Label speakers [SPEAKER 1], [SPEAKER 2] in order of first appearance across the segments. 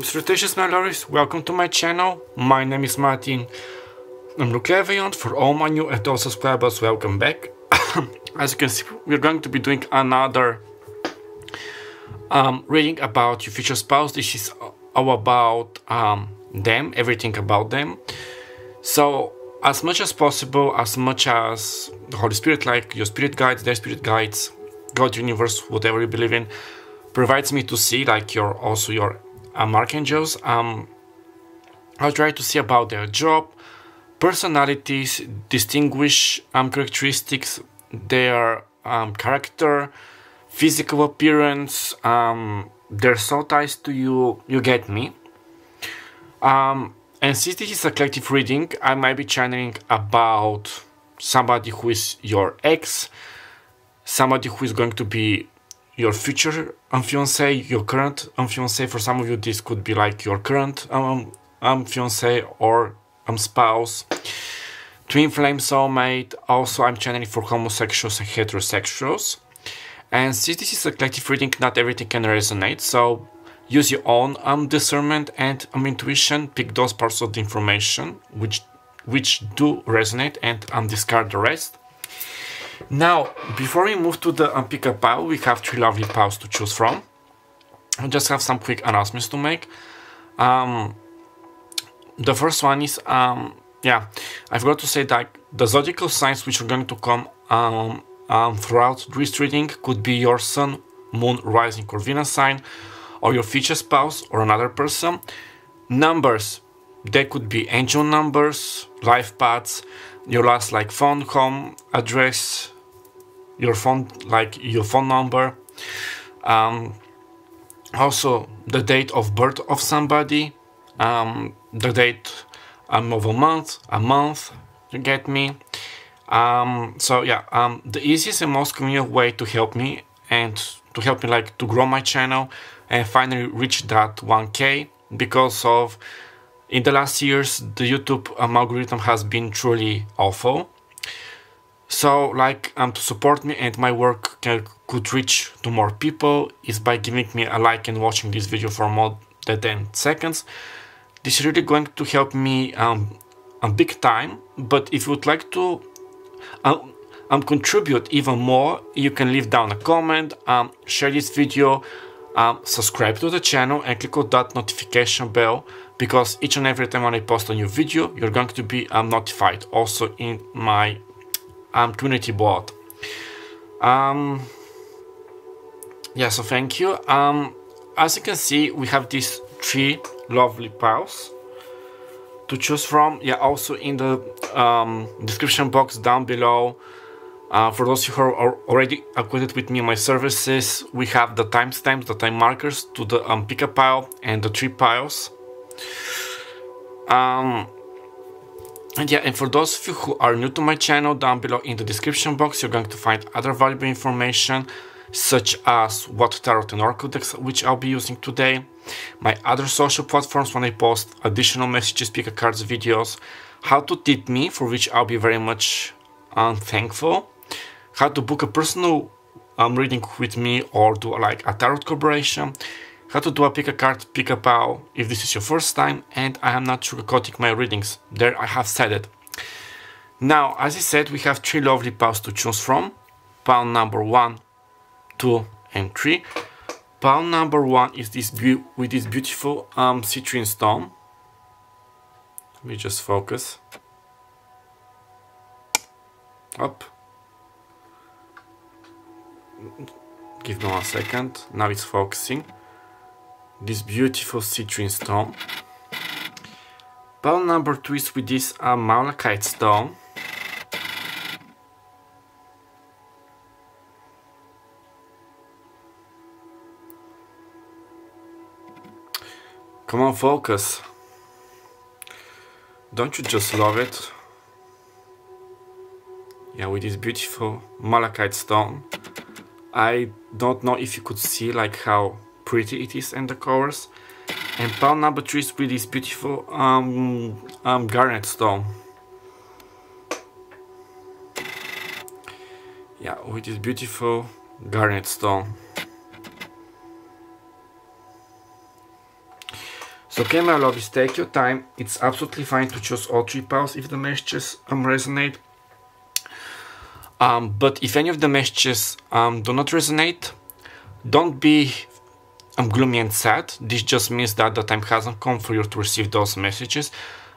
[SPEAKER 1] Salutations my lovers, welcome to my channel. My name is Martin. I'm Luclevion. For all my new and old subscribers, welcome back. As you can see, we're going to be doing another reading about your future spouse. This is all about them, everything about them. So as much as possible, as much as the Holy Spirit, like your spirit guides, their spirit guides, God, universe, whatever you believe in, provides me to see, like your archangels, I'll try to see about their job, personalities, distinguish characteristics, their character, physical appearance, their soul ties to you. You get me. And since this is a collective reading, I might be channeling about somebody who is your ex, somebody who is going to be your future fiancé, your current fiancé. For some of you, this could be like your current fiancé or spouse, twin flame, soulmate. Also, I'm channeling for homosexuals and heterosexuals. And since this is a collective reading, not everything can resonate. So use your own discernment and intuition. Pick those parts of the information which do resonate and discard the rest. Now, before we move to the pick-up pile, we have three lovely piles to choose from. I just have some quick announcements to make. The first one is, I forgot to say that the zodiacal signs which are going to come throughout this reading could be your sun, moon, rising, or Venus sign, or your future spouse, or another person. Numbers, they could be angel numbers, life paths, your last like phone, home address, your phone, like your phone number, also the date of birth of somebody, the date of a month, you get me. The easiest and most convenient way to help me like to grow my channel and finally reach that 1K, because of in the last years the YouTube algorithm has been truly awful. So like to support me and my work could reach to more people is by giving me a like and watching this video for more than 10 seconds. This is really going to help me a big time. But if you would like to contribute even more, you can leave down a comment, share this video, subscribe to the channel and click on that notification bell, because each and every time when I post a new video, you're going to be notified. Also in my community board. So thank you. As you can see, we have these three lovely piles to choose from. Also in the description box down below, for those who are already acquainted with me and my services, we have the timestamps, the time markers to the pick-up pile and the three piles. And for those of you who are new to my channel, down below in the description box, you're going to find other valuable information, such as what tarot and oracle decks which I'll be using today, my other social platforms when I post additional messages, pick a cards, videos, how to tip me, for which I'll be very much thankful, how to book a personal reading with me or do like a tarot collaboration, how to do a pick a card, pick a pile if this is your first time, and I am not sugarcoating my readings. There I have said it. Now, as I said, we have three lovely piles to choose from. Pile number 1, 2, and 3. Pile number 1 is this with this beautiful citrine stone. Let me just focus. Up. Give me 1 second. Now it's focusing. This beautiful citrine stone. Pile number 2 is with this malachite stone. Come on, focus. Don't you just love it? With this beautiful malachite stone. I don't know if you could see like how pretty it is in the colors. And pile number 3 is with this beautiful garnet stone. With this beautiful garnet stone. okay, my lovies, take your time. It's absolutely fine to choose all 3 piles if the messages resonate. But if any of the messages do not resonate, don't be gloomy and sad. This just means that the time hasn't come for you to receive those messages.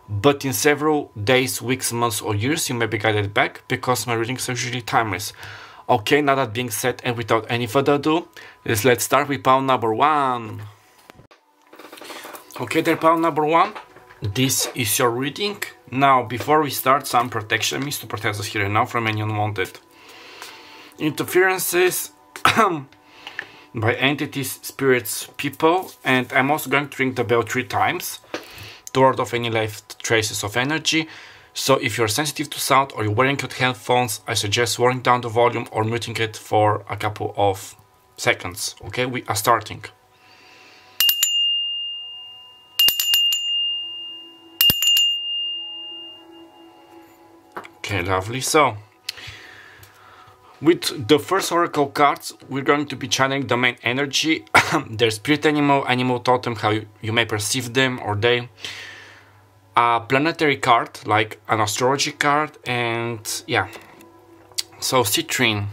[SPEAKER 1] But in several days, weeks, months, or years, you may be guided back, because my readings are usually timeless. Okay, now that being said, and without any further ado, let's start with pile number 1. Okay, there, pile number 1. This is your reading. Now, before we start, some protection means to protect us here and now from any unwanted interferences by entities, spirits, people. And I'm also going to ring the bell 3 times to ward off any left traces of energy. So if you're sensitive to sound or you're wearing good headphones, I suggest lowering down the volume or muting it for a couple of seconds. Okay, we are starting. Okay, lovely. So with the first oracle cards, we're going to be channeling the main energy, their spirit animal, animal totem, how you may perceive them or they. A planetary card, like an astrology card, and yeah. So citrine.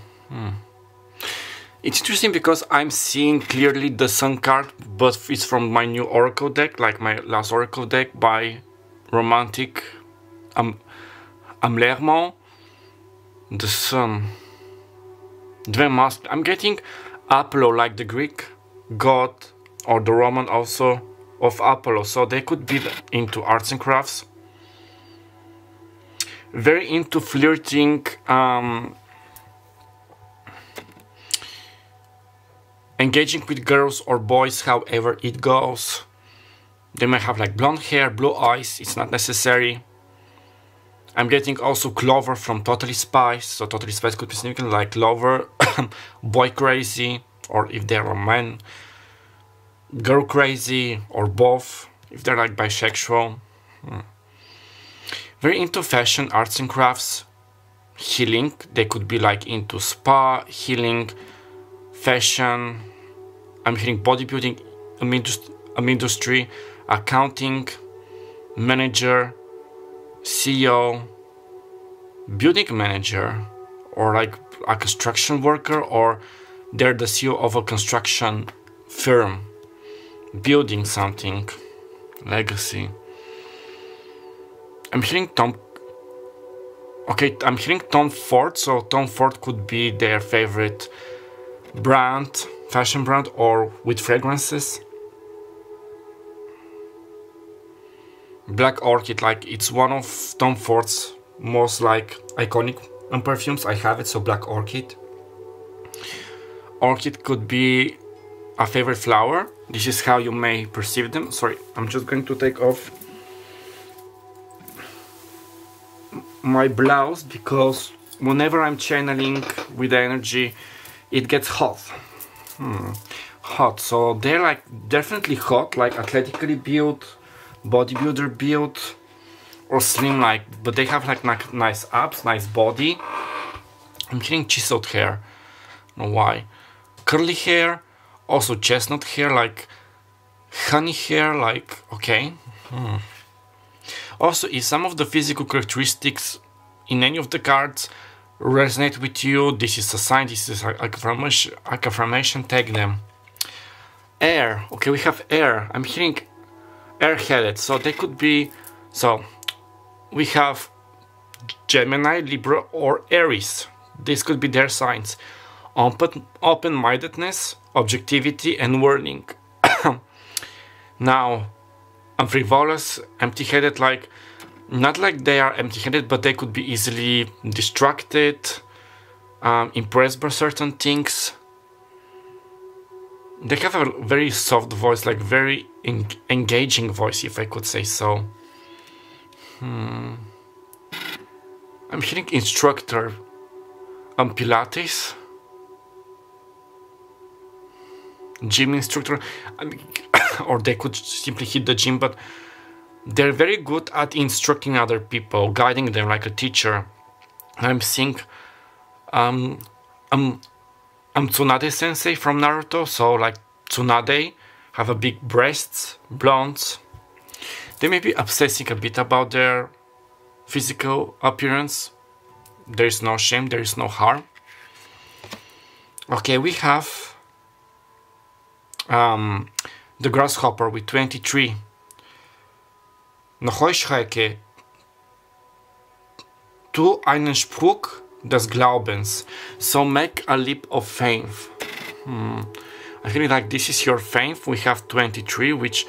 [SPEAKER 1] It's interesting because I'm seeing clearly the sun card, but it's from my new oracle deck, like my last oracle deck by Romantic Amlermont. The sun. I'm getting Apollo, like the Greek god, or the Roman also, of Apollo. So they could be into arts and crafts. Very into flirting, engaging with girls or boys, however it goes. They might have like blonde hair, blue eyes, it's not necessary. I'm getting also Clover from Totally Spies, so Totally Spies could be significant, like Clover, boy crazy, or if they're a man, girl crazy, or both, if they're like bisexual. Very into fashion, arts and crafts, healing. They could be like into spa, healing, fashion. I'm hearing bodybuilding, industry, accounting, manager, CEO, building manager, or like a construction worker, or they're the CEO of a construction firm, building something, legacy. I'm hearing Tom Ford, so Tom Ford could be their favorite brand, fashion brand, or with fragrances. Black Orchid, like it's one of Tom Ford's most like iconic perfumes. I have it, so Black Orchid. Orchid could be a favorite flower. This is how you may perceive them. Sorry, I'm just going to take off my blouse because whenever I'm channeling with energy, it gets hot. Hot, so they're like definitely hot, like athletically built, bodybuilder build, or slim, like, but they have like nice abs, nice body. I'm getting chiseled hair, I don't know why. Curly hair, also chestnut hair, like honey hair, like, okay. Also, if some of the physical characteristics in any of the cards resonate with you, this is a sign, this is a confirmation, take them. Air, okay, we have air. I'm hearing air-headed, so they could be, so we have Gemini, Libra, or Aries. This could be their signs. Open-mindedness, objectivity, and learning. Now, I'm frivolous, empty-headed, like, not like they are empty-headed, but they could be easily distracted, impressed by certain things. They have a very soft voice, like very engaging voice, if I could say so. I'm hearing instructor, Pilates, gym instructor, or they could simply hit the gym, but they're very good at instructing other people, guiding them like a teacher. I'm seeing Tsunade sensei from Naruto, so like Tsunade, have a big breasts, blondes, They may be obsessing a bit about their physical appearance. There is no shame, there is no harm. Okay, we have the grasshopper with 23. Noch euch Schrecke. Tu einen Spruch des Glaubens. So make a leap of faith. I feel like this is your faith. We have 23, which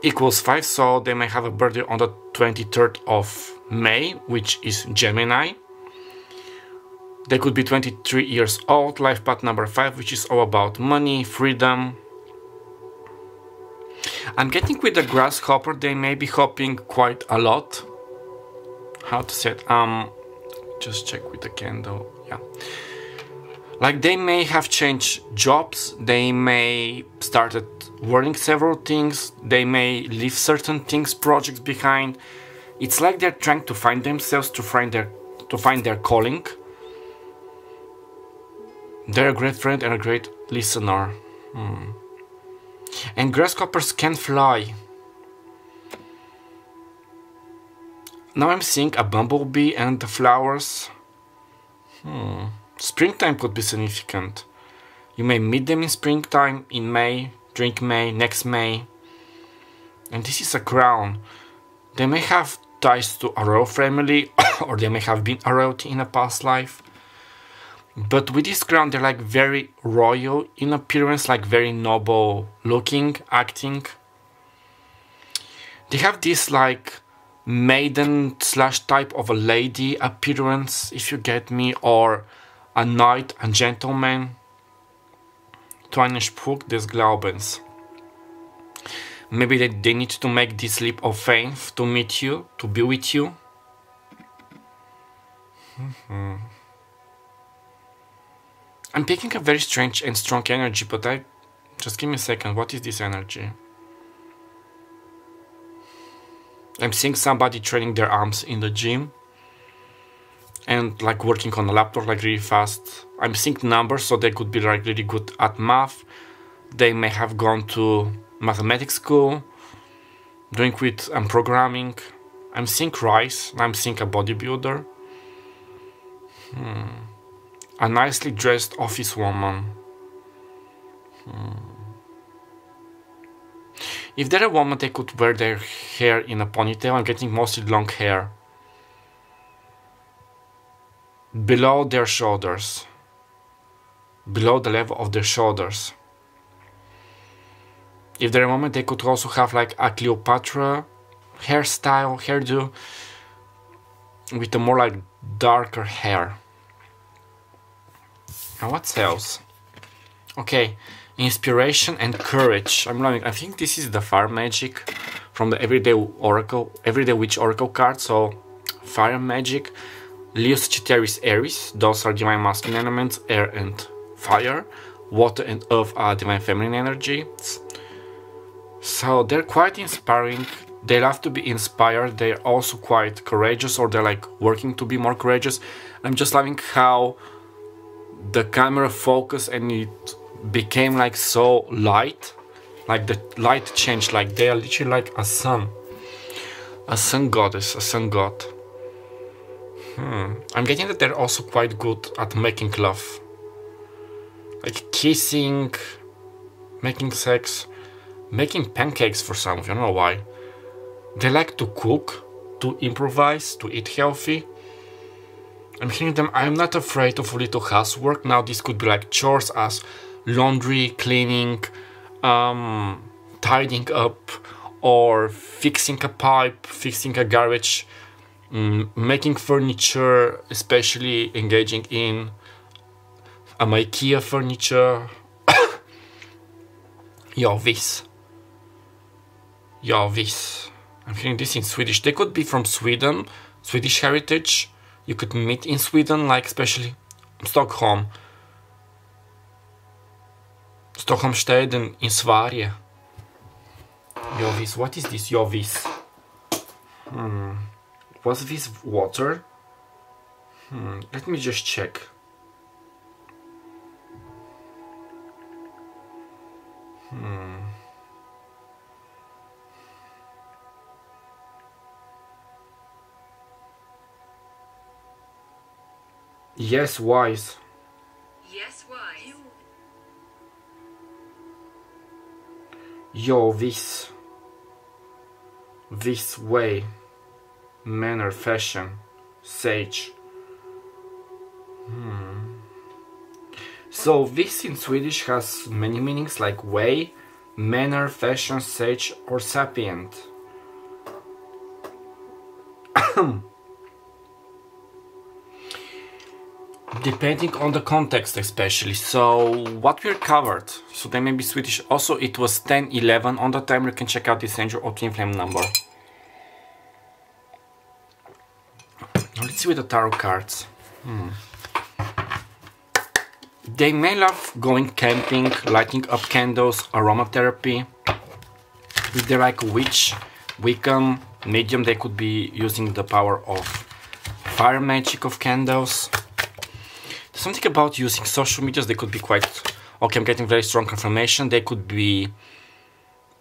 [SPEAKER 1] equals 5, so they may have a birthday on the 23rd of May, which is Gemini. They could be 23 years old, life path number 5, which is all about money, freedom. I'm getting with the grasshopper, they may be hopping quite a lot. How to say it? Just check with the candle. Yeah. Like they may have changed jobs, they may started learning several things, they may leave certain things, projects behind. It's like they're trying to find themselves, to find their calling. They're a great friend and a great listener. And grasshoppers can fly. Now I'm seeing a bumblebee and the flowers. Springtime could be significant. You may meet them in springtime, in May, during May, next May. And this is a crown. They may have ties to a royal family, or they may have been a royalty in a past life. But with this crown, they're like very royal in appearance, like very noble looking, acting. They have this like maiden slash type of a lady appearance, if you get me, or a knight, a gentleman. Tu einen Spruch des Glaubens. Maybe they need to make this leap of faith to meet you, to be with you. I'm picking a very strange and strong energy, but just give me a second. What is this energy? I'm seeing somebody training their arms in the gym and like working on a laptop like really fast. I'm seeing numbers, so they could be like really good at math. They may have gone to mathematics school, doing with programming. I'm seeing rice. I'm seeing a bodybuilder. A nicely dressed office woman. If they're a woman, they could wear their hair in a ponytail. I'm getting mostly long hair. Below their shoulders. Below the level of their shoulders. If they're a woman, they could also have like a Cleopatra hairstyle, hairdo, with a more like darker hair. Now what else? Okay, inspiration and courage. I'm learning. I think this is the fire magic from the everyday witch oracle card. So fire magic. Leo, Sagittarius, Aries. Those are divine masculine elements, air and fire. Water and earth are divine feminine energies. So they're quite inspiring. They love to be inspired. They're also quite courageous, or they're like working to be more courageous. I'm just loving how the camera focused and it became like so light, like the light changed, like they are literally like a sun goddess, a sun god. I'm getting that they're also quite good at making love, like kissing, making sex, making pancakes for some of you. I don't know why. They like to cook, to improvise, to eat healthy. I'm hearing them. I'm not afraid of a little housework. Now this could be like chores as laundry, cleaning, tidying up, or fixing a pipe, fixing a garage, making furniture, especially engaging in IKEA furniture. Jovis. I'm hearing this in Swedish. They could be from Sweden, Swedish heritage. You could meet in Sweden, like especially Stockholm. Stockholm Städen in Sverige. Jovis. What is this Jovis? Was this water? Let me just check. Yes, wise.
[SPEAKER 2] Yes, wise.
[SPEAKER 1] Yo, this way, manner, fashion, sage. So this in Swedish has many meanings like way, manner, fashion, sage, or sapient. Depending on the context especially. So what we're covered, so they may be Swedish. Also it was 10-11 on the timer. You can check out this angel or twin flame number. Now let's see with the tarot cards. They may love going camping, lighting up candles, aromatherapy. If they're like a witch, Wiccan, medium, they could be using the power of fire magic of candles. Something about using social medias, they could be quite... Okay, I'm getting very strong confirmation. They could be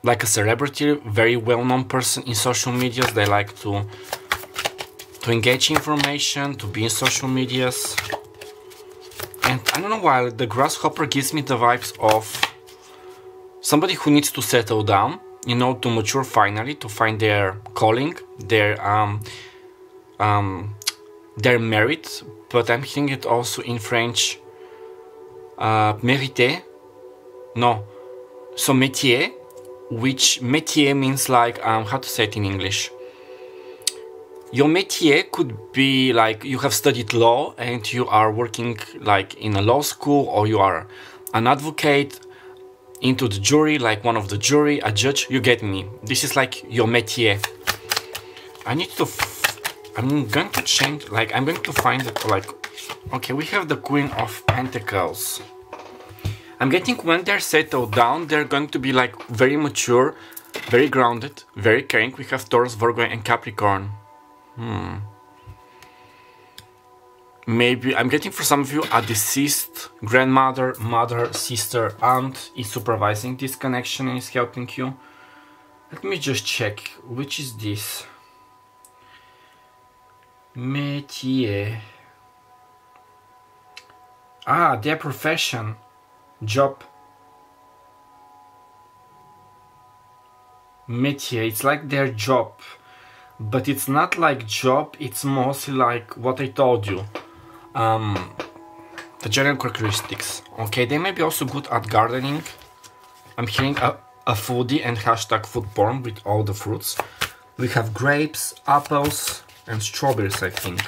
[SPEAKER 1] like a celebrity, very well-known person in social medias. They like to engage information, to be in social medias. And I don't know why, the grasshopper gives me the vibes of somebody who needs to settle down, you know, to mature finally, to find their calling, their merit. But I'm hearing it also in French, mérité, no, so métier, which métier means like, how to say it in English? Your métier could be like you have studied law and you are working like in a law school, or you are an advocate into the jury, like one of the jury, a judge, you get me. This is like your métier. I'm going to change, like I'm going to find it like, okay, we have the Queen of Pentacles. I'm getting when they're settled down, they're going to be like very mature, very grounded, very caring. We have Taurus, Virgo and Capricorn. Maybe I'm getting for some of you a deceased grandmother, mother, sister, aunt is supervising this connection and is helping you. Let me just check, which is this? Métier. Ah, their profession, job. Métier, it's like their job. But it's not like job, it's mostly like what I told you. The general characteristics. Okay, they may be also good at gardening. I'm hearing a foodie and hashtag food porn with all the fruits. We have grapes, apples and strawberries, I think.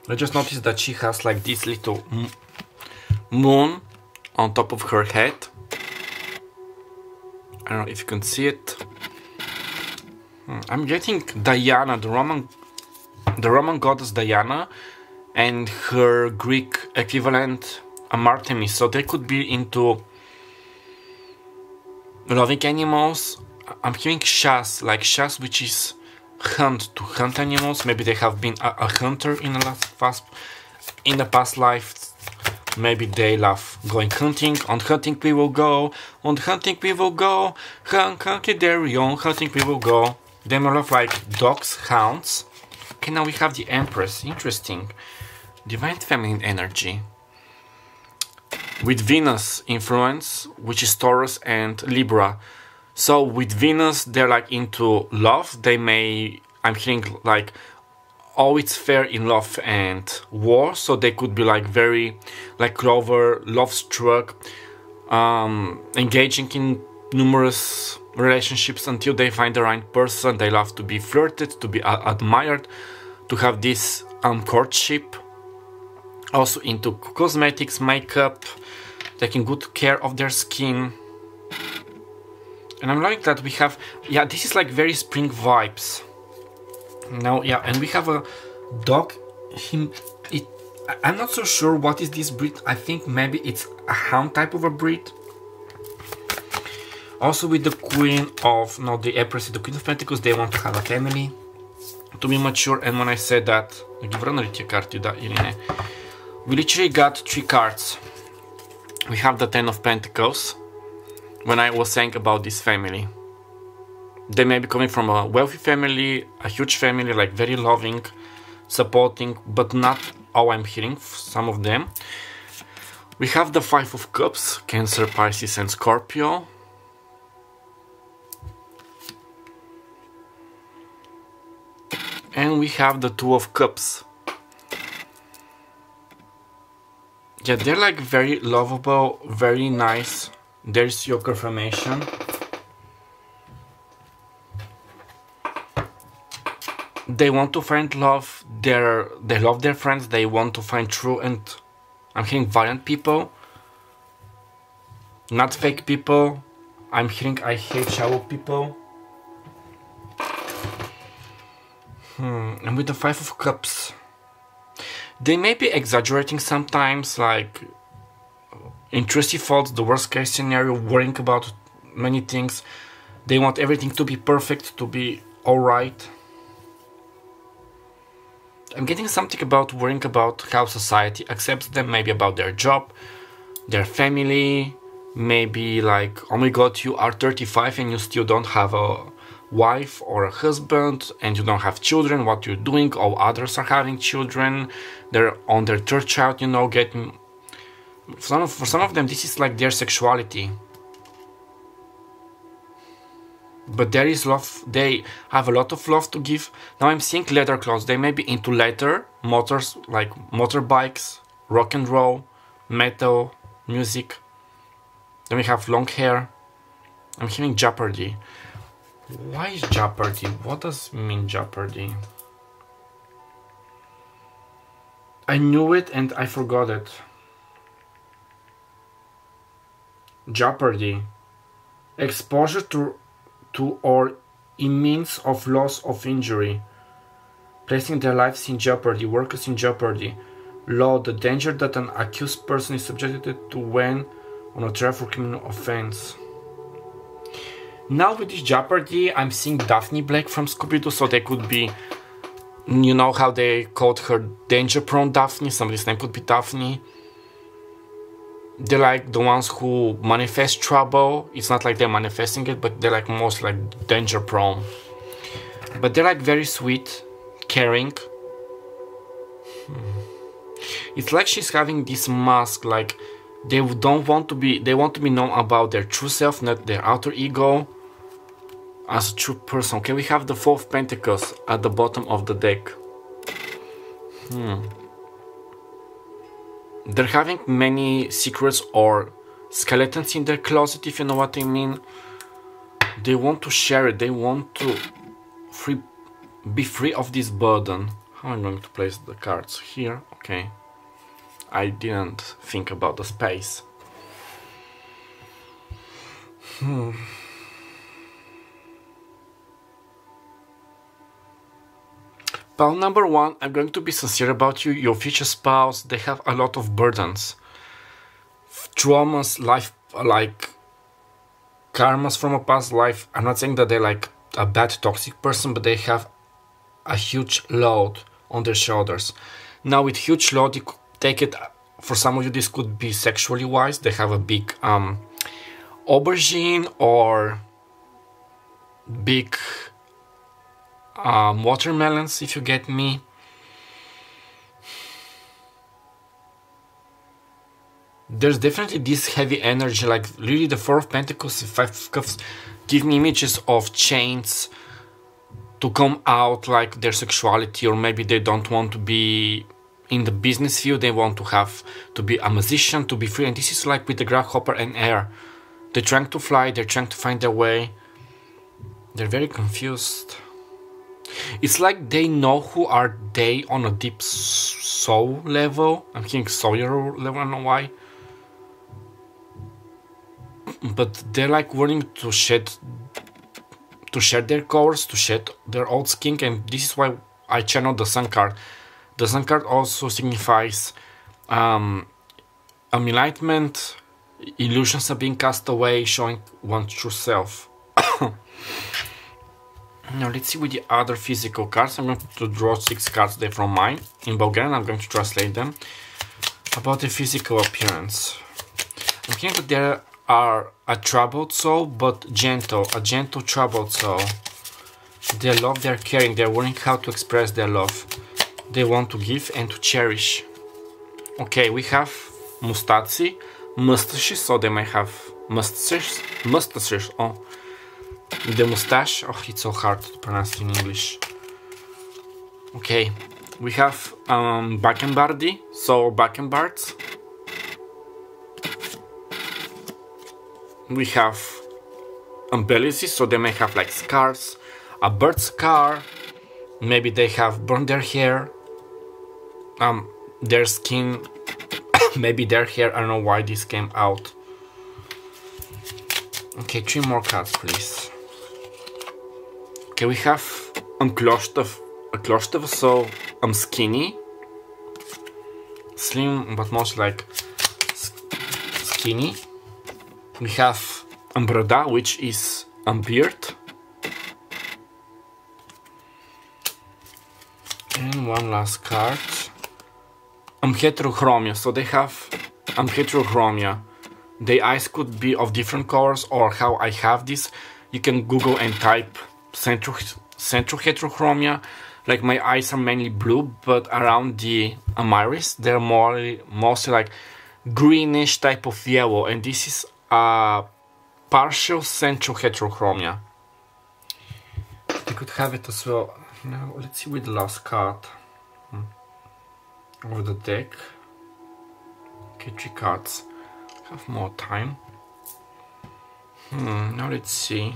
[SPEAKER 1] I just noticed that she has like this little moon on top of her head. I don't know if you can see it. I'm getting Diana, the Roman goddess Diana, and her Greek equivalent Artemis. So they could be into loving animals. I'm hearing Shas, like Shas, which is hunt, to hunt animals. Maybe they have been a hunter in the past life. Maybe they love going hunting. On hunting we will go. On hunting we will go. Hunky dairy on hunting we will go. They may love like dogs, hounds. Okay, now we have the Empress. Interesting. Divine feminine energy. With Venus influence, which is Taurus and Libra. So with Venus, they're like into love. They may, I'm hearing like, oh, it's fair in love and war. So they could be like very, like Clover, love struck, engaging in numerous relationships until they find the right person. They love to be flirted, to be admired, to have this courtship. Also into cosmetics, makeup, taking good care of their skin. And I'm like that we have, yeah, this is like very spring vibes. Now, yeah, and we have a dog. I'm not so sure what is this breed. I think maybe it's a hound type of a breed. Also with the Queen of, no, the Empress, the Queen of Pentacles, they want to have a family, to be mature. And when I said that, we literally got 3 cards. We have the Ten of Pentacles. When I was saying about this family, They may be coming from a wealthy family, a huge family, like very loving, supporting, but not all I'm hearing, some of them. We have the Five of Cups, Cancer, Pisces and Scorpio. And we have the Two of Cups. Yeah, they're like very lovable, very nice. There's your confirmation. They want to find love. They love their friends. They want to find true and I'm hearing valiant people, not fake people. I'm hearing I hate shallow people. And with the Five of Cups, they may be exaggerating sometimes, like intrusive thoughts, the worst case scenario, worrying about many things. They want everything to be perfect, to be alright. I'm getting something about worrying about how society accepts them, maybe about their job, their family, maybe like, oh my god, you are 35 and you still don't have a wife or a husband and you don't have children, what you're doing, all others are having children, they're on their third child, you know, getting... For some of them this is like their sexuality. But there is love, they have a lot of love to give. Now I'm seeing leather clothes, they may be into leather, motors, like motorbikes, rock and roll, metal, music. Then we have long hair. I'm hearing jeopardy. Why is jeopardy? What does mean jeopardy? I knew it and I forgot it. Jeopardy. Exposure to or immense of loss of injury. Placing their lives in jeopardy, workers in jeopardy. Law, the danger that an accused person is subjected to when on a trial for criminal offense. Now with this jeopardy, I'm seeing Daphne Blake from Scooby-Doo, so they could be, you know how they called her danger-prone Daphne, somebody's name could be Daphne. They're like the ones who manifest trouble. It's not like they're manifesting it, but they're like most like danger-prone. But they're like very sweet, caring. It's like she's having this mask, like they don't want to be, they want to be known about their true self, not their outer ego, as a true person. Okay, we have the Four of Pentacles at the bottom of the deck. They're having many secrets or skeletons in their closet, if you know what I mean. They want to share it, they want to be free of this burden. How am I going to place the cards? Here? Okay. I didn't think about the space. Pile number one, I'm going to be sincere about you. Your future spouse, they have a lot of burdens. Traumas, life, like karmas from a past life. I'm not saying that they're like a bad toxic person, but they have a huge load on their shoulders. Now with huge load, you take it, for some of you this could be sexually wise. They have a big aubergine or big watermelons, if you get me. There's definitely this heavy energy, like really the Four of Pentacles, Five of Cups give me images of chains to come out, like their sexuality, or maybe they don't want to be in the business field, they want to have to be a musician, to be free. And this is like with the grasshopper and air. They're trying to fly, they're trying to find their way. They're very confused. It's like they know who are they on a deep soul level. I'm thinking soul level, I don't know why. But they're like willing to shed their cores, to shed their old skin, and this is why I channeled the Sun card. The Sun card also signifies enlightenment, illusions are being cast away, showing one's true self. Now let's see with the other physical cards. I'm going to draw 6 cards there from mine in Bulgarian. I'm going to translate them about the physical appearance. I'm hearing that they're are a troubled soul, but gentle, a gentle troubled soul. They love, they're caring, they're learning how to express their love. They want to give and to cherish. Okay, we have mustachi, mustaches, so they might have mustaches, oh. The mustache, oh, it's so hard to pronounce in English. Okay, we have Bakkenbardi, so Bakkenbards. We have embellishes, so they may have like scars, a bird scar, maybe they have burned their hair, their skin, maybe their hair, I don't know why this came out. Okay, 3 more cards, please. Okay, we have Klostev, so skinny, slim, but mostly like skinny. We have Brada, which is beard. And one last card. Heterochromia, so they have heterochromia. The eyes could be of different colors, or how I have this. You can Google and type central heterochromia. Like my eyes are mainly blue, but around the iris they're mostly like greenish type of yellow, and this is a partial central heterochromia. You could have it as well. Now let's see with the last card of the deck. Okay, 3 cards. Have more time. Now let's see.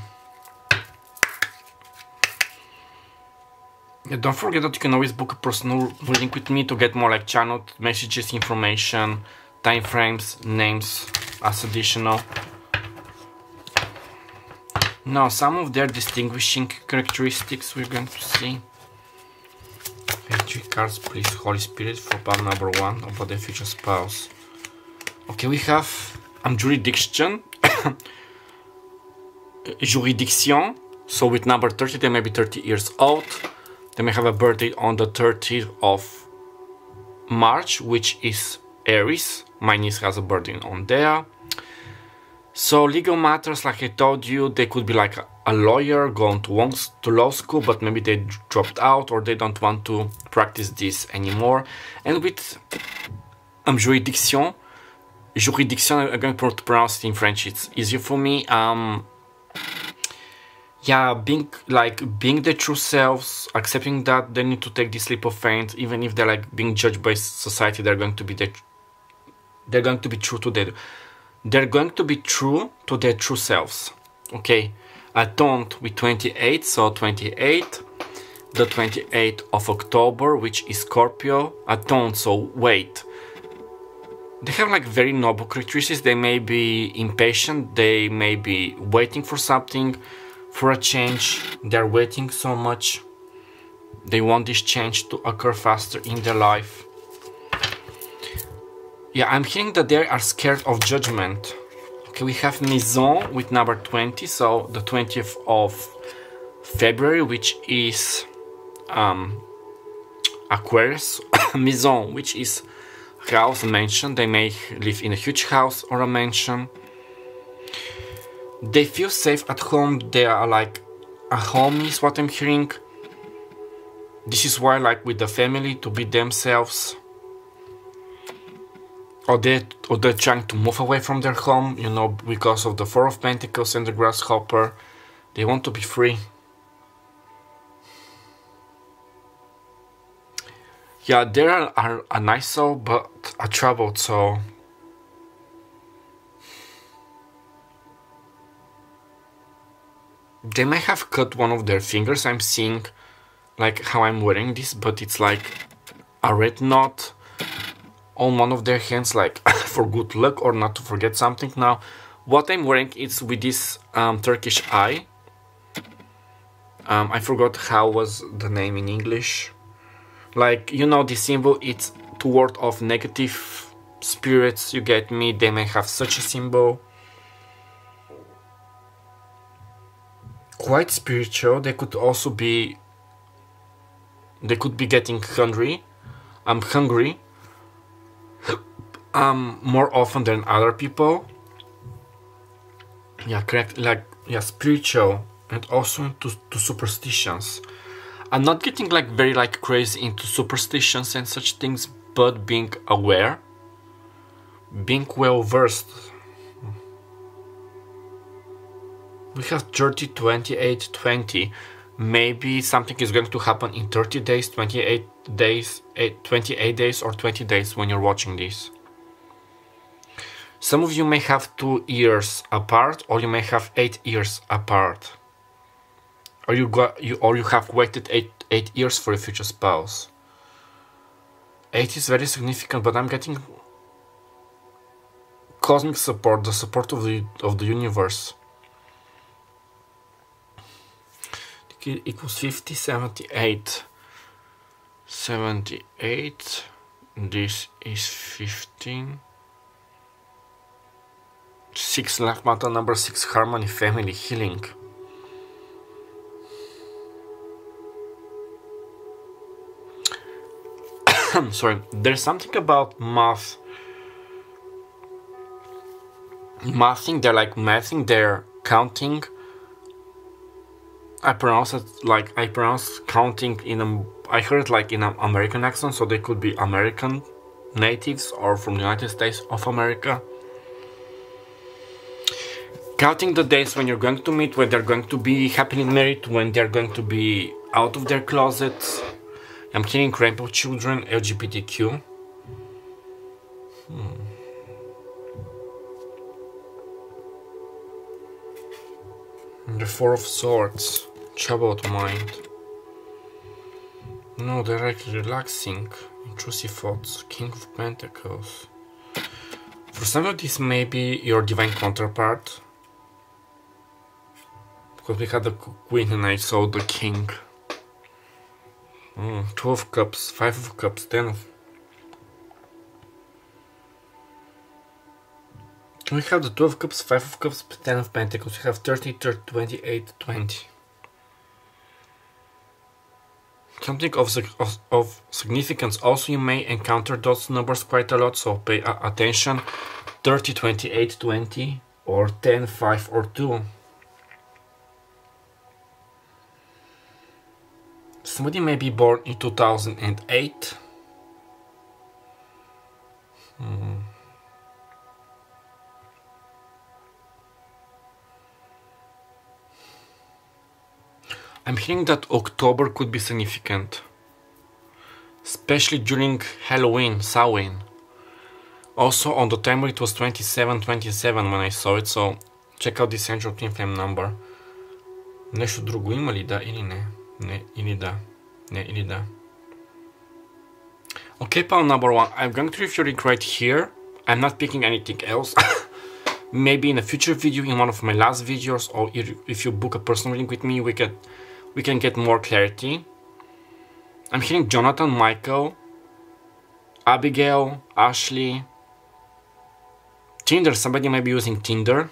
[SPEAKER 1] Yeah, don't forget that you can always book a personal reading with me to get more like channeled messages, information, time frames, names as additional. Now some of their distinguishing characteristics we're going to see. Okay, 3 cards please, Holy Spirit, for part number 1 about the future spouse. Okay, we have jurisdiction. Jurisdiction. So with number 30, they may be 30 years old. They may have a birthday on the 30th of March, which is Aries. My niece has a birthday on there. So legal matters, like I told you, they could be like a lawyer going to law school, but maybe they dropped out or they don't want to practice this anymore. And with jurisdiction, I'm going to pronounce it in French, it's easier for me. Yeah, being the true selves, accepting that they need to take this leap of faith, even if they're like being judged by society, they're going to be true to their true selves. Okay, Atoned with 28, so 28, the 28th of October, which is Scorpio. Atoned, so wait. They have like very noble characteristics. They may be impatient, they may be waiting for something, for a change. They're waiting so much. They want this change to occur faster in their life. Yeah, I'm hearing that they are scared of judgment. Okay, we have Maison with number 20, so the 20th of February, which is Aquarius. Maison, which is house, mansion. They may live in a huge house or a mansion. They feel safe at home. They are like a home is what I'm hearing. This is why, like with the family, to be themselves. Or they're trying to move away from their home, you know, because of the Four of Pentacles and the Grasshopper. They want to be free. Yeah, they are a nice soul, but a troubled soul. They may have cut one of their fingers. I'm seeing like how I'm wearing this, but it's like a red knot on one of their hands, like for good luck or not to forget something. Now, what I'm wearing is with this Turkish eye. I forgot how was the name in English. Like, you know, the symbol, it's toward of negative spirits, you get me? They may have such a symbol. Quite spiritual. They could also be... They could be getting hungry. I'm hungry. More often than other people. Yeah, correct. Like, yeah, spiritual and also into superstitions. I'm not getting like very like crazy into superstitions and such things, but being aware, being well versed. We have 30, 28, 20. Maybe something is going to happen in 30 days, 28 days, 28 days or 20 days when you're watching this. Some of you may have 2 years apart, or you may have 8 years apart. Or you have waited 8 years for a future spouse. 8 is very significant, but I'm getting cosmic support, the support of the universe. It equals 50, 78. 78. This is 15. 6 left matter, number 6, harmony, family, healing. Sorry, there's something about math. Mathing, they're like mathing, they're counting. I pronounce counting I heard it like in an American accent, so they could be American natives or from the United States of America. Counting the days when you're going to meet, when they're going to be happily married, when they're going to be out of their closets. I'm hearing rainbow children, LGBTQ. The 4 of Swords, troubled mind. No, they're like relaxing, intrusive thoughts, King of Pentacles. For some of this may be your divine counterpart. Because we had the Queen and I saw the King. 2 of Cups, 5 of Cups, 10 of... We have the 2 of Cups, 5 of Cups, 10 of Pentacles. We have 30, 30, 28, 20. Something of significance. Also, you may encounter those numbers quite a lot, so pay attention. 30, 28, 20, or 10, 5, or 2. Somebody may be born in 2008. I'm hearing that October could be significant, especially during Halloween, Samhain. Also on the timer it was 27 when I saw it, so check out this Angel Twin Flame number. Нещо друго има ли, да или не? Не или да. Не или да. Okay, pile number 1. I'm going to leave your link right here. I'm not picking anything else. Maybe in a future video, in one of my last videos, or if you book a personal link with me, we can get more clarity. I'm hearing Jonathan, Michael, Abigail, Ashley, Tinder. Somebody might be using Tinder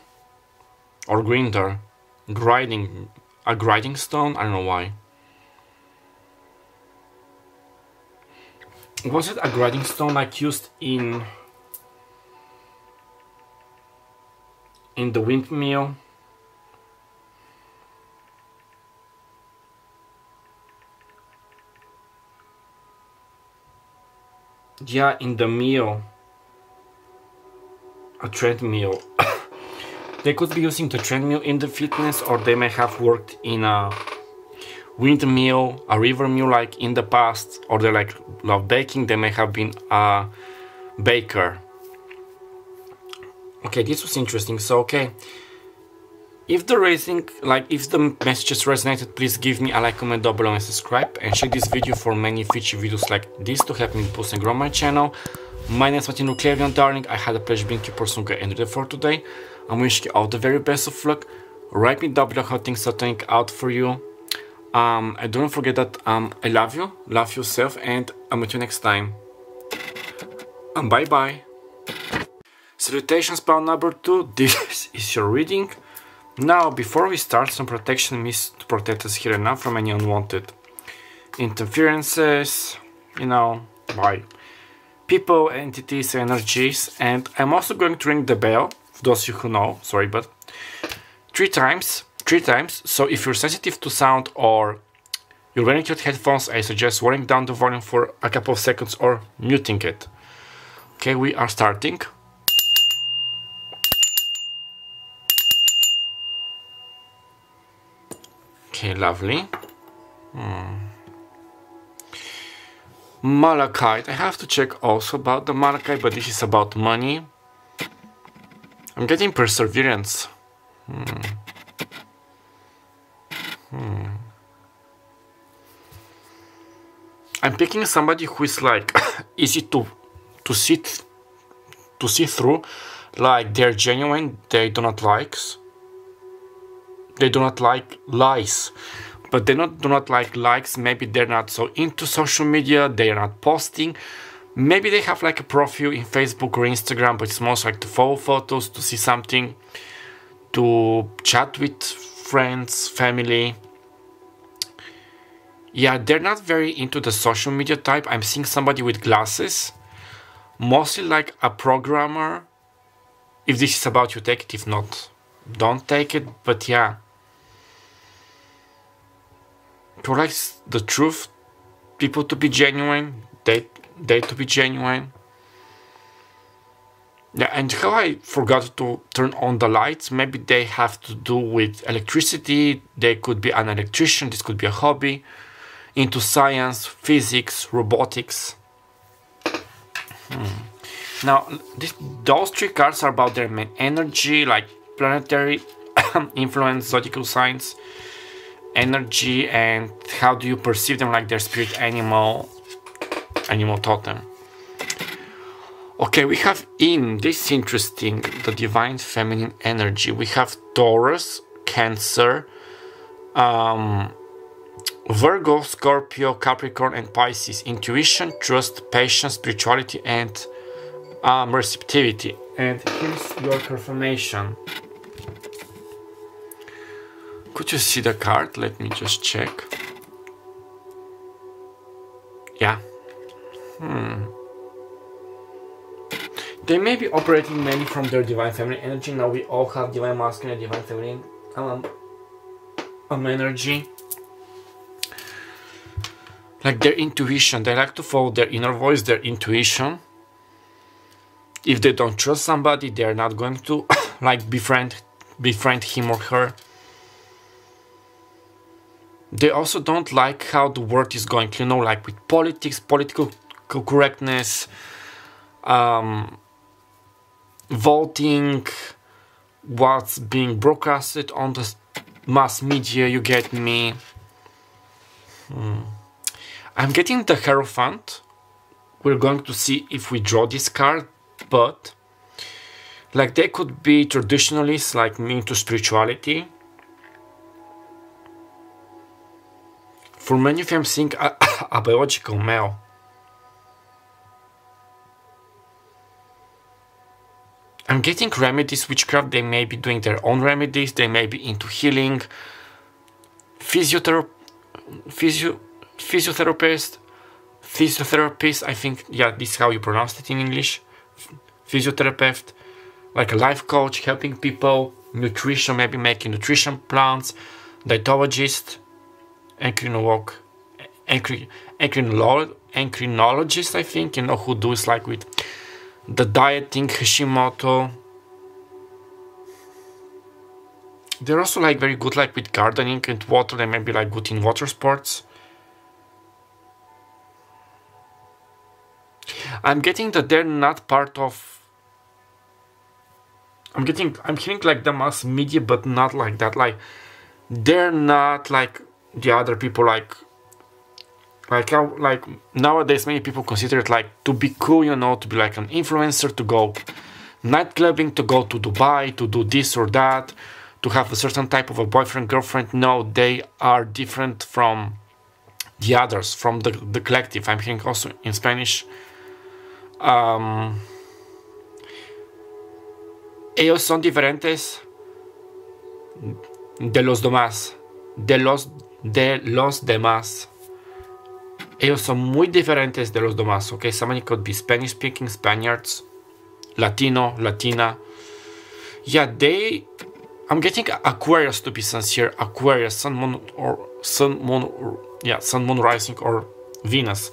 [SPEAKER 1] or Grindr. A grinding stone. I don't know why. Was it a grinding stone like used in the windmill? Yeah, in the mill. A treadmill. They could be using the treadmill in the fitness, or they may have worked in a windmill, a river mill like in the past, or they like love baking. They may have been a baker. Okay, this was interesting. So okay, if the messages resonated, please give me a like, comment down below and subscribe, and share this video for many future videos like this to help me boost and grow my channel. My name is Martin, darling. I had a pleasure being your personal guide and reader for today. I'm wishing you all the very best of luck. Write me down below how things are turning out for you. And don't forget that I love you, love yourself, and I'll meet you next time. Bye bye. Salutations, pal number 2. This is your reading. Now, before we start, some protection needs to protect us here and now from any unwanted interferences, by people, entities, energies. And I'm also going to ring the bell, for those of you who know, sorry, but three times. So if you're sensitive to sound or you're wearing your headphones, I suggest lowering down the volume for a couple of seconds or muting it. Okay, we are starting. Okay, lovely. Malachite. I have to check also about the Malachite, but this is about money. I'm getting perseverance. I'm picking somebody who is like easy to see through, like they're genuine. They do not like lies, but they do not like likes. Maybe they're not so into social media. They are not posting. Maybe they have like a profile in Facebook or Instagram, but it's most like to follow photos, to see something, to chat with friends, family. Yeah, they're not very into the social media type. I'm seeing somebody with glasses, mostly like a programmer. If this is about you, take it. If not, don't take it. But yeah, who likes the truth, people to be genuine, they to be genuine. Yeah, and how I forgot to turn on the lights, maybe they have to do with electricity. They could be an electrician, this could be a hobby, into science, physics, robotics. Now, those three cards are about their main energy, like planetary influence, zodiacal signs, energy, and how do you perceive them, like their spirit animal totem. Okay, we have in this interesting, the divine feminine energy. We have Taurus, Cancer, Virgo, Scorpio, Capricorn, and Pisces. Intuition, trust, patience, spirituality, and receptivity. And here's your confirmation. Could you see the card? Let me just check. Yeah. They may be operating mainly from their divine feminine energy. Now we all have divine masculine and divine feminine energy. Like their intuition. They like to follow their inner voice, their intuition. If they don't trust somebody, they are not going to like befriend him or her. They also don't like how the world is going, you know, like with politics, political correctness, voting, what's being broadcasted on the mass media, you get me. I'm getting the Hierophant. We're going to see if we draw this card, but like they could be traditionalists, like me, into spirituality. For many of you, I'm seeing a biological male. I'm getting remedies, witchcraft. They may be doing their own remedies. They may be into healing. Physiotherapist, I think, yeah, this is how you pronounce it in English. Physiotherapist, like a life coach, helping people. Nutrition, maybe making nutrition plans. Dietologist. Endocrinologist, I think, you know, who does like with the dieting, Hashimoto. They're also like very good like with gardening and water. They may be like good in water sports. I'm getting that they're not part of. I'm hearing like the mass media, but not like that. Like they're not like the other people, like nowadays many people consider it like to be cool, you know, to be like an influencer, to go nightclubbing, to go to Dubai, to do this or that, to have a certain type of a boyfriend, girlfriend. No, they are different from the others, from the collective. I'm hearing also in Spanish. Ellos son diferentes de los demás. De los demás. Ellos son muy diferentes de los demás. Okay, somebody could be Spanish speaking, Spaniards, Latino, Latina. Yeah, they I'm getting Aquarius to be sincere. Aquarius, Sun, Moon, or Sun, Moon, yeah, Sun, Moon, Rising, or Venus.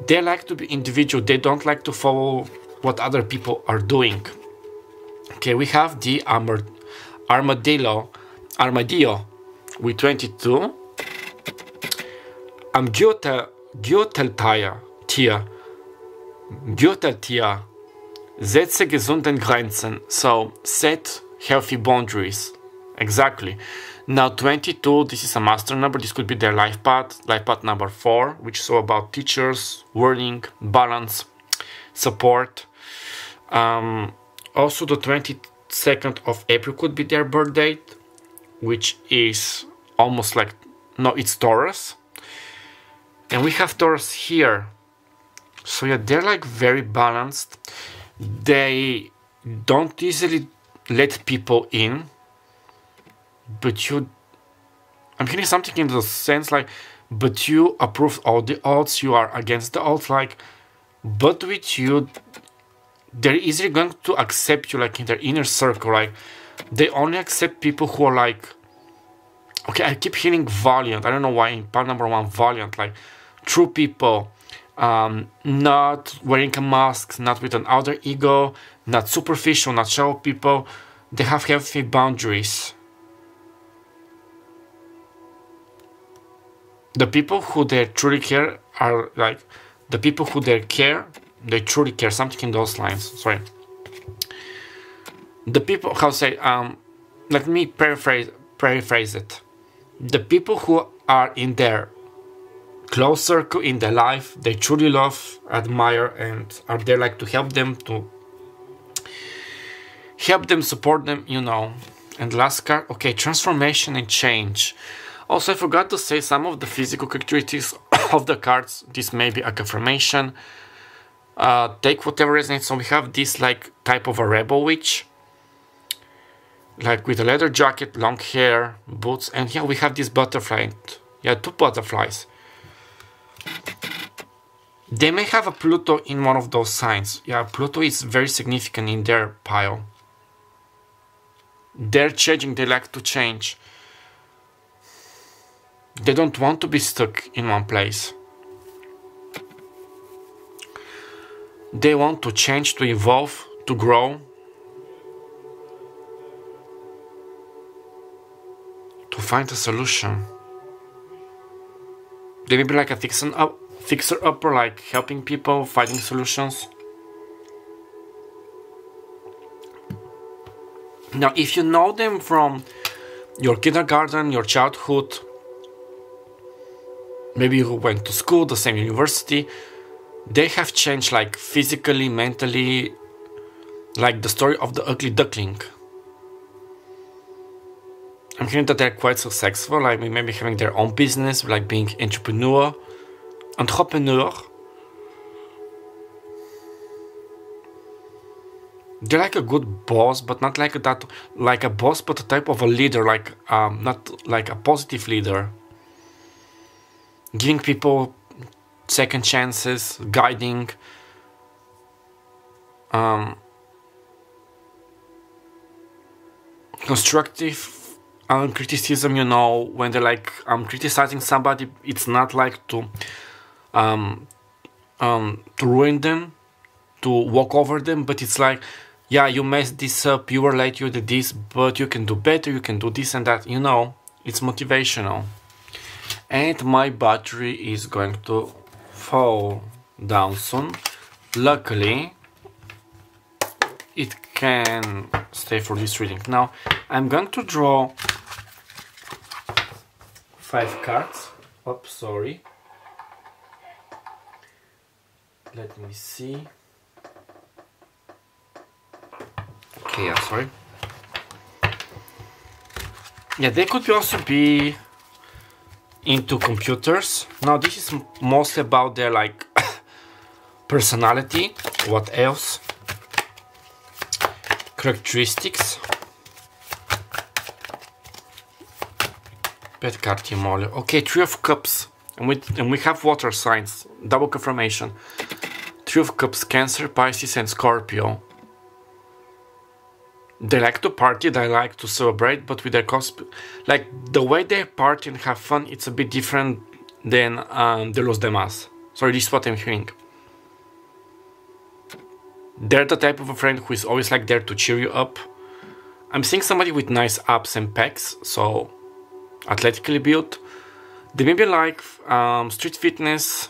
[SPEAKER 1] They like to be individual. They don't like to follow what other people are doing. Okay, we have the Armadillo with 22. Am Gürteltier. Setze gesunden Grenzen. So, set healthy boundaries. Exactly. Now 22, this is a master number. This could be their life path number 4, which is all about teachers, learning, balance, support. Also the 22nd of April could be their birth date, which is almost like, no, it's Taurus. And we have Taurus here. So yeah, they're like very balanced. They don't easily let people in, but I'm hearing something in the sense like, but you approve all the odds, you are against the odds, like, but with you, they're easily going to accept you, like, in their inner circle. Like, they only accept people who are like, okay, I keep hearing valiant. I don't know why in part number 1, valiant, like, true people, not wearing a mask, not with an outer ego, not superficial, not shallow people. They have healthy boundaries. The people who they truly care are like, the people who they truly care, something in those lines, sorry. The people, how to say, let me paraphrase it. The people who are in their close circle, in their life, they truly love, admire, and are there like to help them, support them, you know. And last card, okay, transformation and change. Also, I forgot to say some of the physical characteristics of the cards. This may be a confirmation. Take whatever resonates. So we have this like type of a rebel witch, like with a leather jacket, long hair, boots, and here we have this butterfly. Yeah, 2 butterflies. They may have a Pluto in one of those signs. Yeah, Pluto is very significant in their pile. They're changing, they like to change. They don't want to be stuck in one place. They want to change, to evolve, to grow, to find a solution. They may be like a fixer-upper, like helping people, finding solutions. Now, if you know them from your kindergarten, your childhood, maybe you went to school, the same university, they have changed like physically, mentally, like the story of the ugly duckling. I'm hearing that they're quite successful, like maybe having their own business, like being entrepreneur. They're like a good boss, but not like that, like a boss, but a type of a leader, like not like a positive leader. Giving people second chances, guiding. Constructive criticism, you know, when they're like criticizing somebody, it's not like to ruin them, to walk over them, but it's like, yeah, you messed this up, you were late, you did this, but you can do better, you can do this and that, you know, it's motivational. And my battery is going to fall down soon. Luckily, it can stay for this reading. Now, I'm going to draw 5 cards. Oops, sorry. Let me see. Okay, yeah, sorry. Yeah, they could also be into computers. Now, this is mostly about their like personality. What else? Characteristics. Bad card, mole. Okay, 3 of Cups. And we have water signs. Double confirmation. 3 of Cups, Cancer, Pisces, and Scorpio. They like to party, they like to celebrate, but with their like the way they party and have fun, it's a bit different than de los demás. Sorry, this is what I'm hearing. They're the type of a friend who is always like there to cheer you up. I'm seeing somebody with nice abs and pecs, so athletically built. They maybe like street fitness,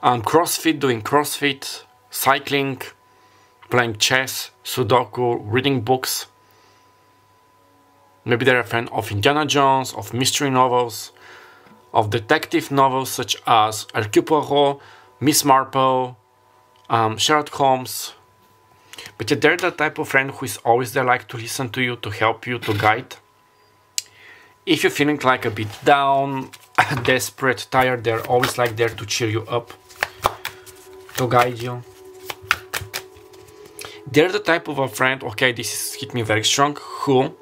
[SPEAKER 1] CrossFit, doing CrossFit, cycling, playing chess, Sudoku, reading books. Maybe they're a fan of Indiana Jones, of mystery novels, of detective novels such as Hercule Poirot, Miss Marple, Sherlock Holmes. But yeah, they're the type of friend who is always there, like to listen to you, to help you, to guide. If you're feeling like a bit down, desperate, tired, they're always like there to cheer you up, to guide you. They're the type of a friend, okay, this is hit me very strong, who,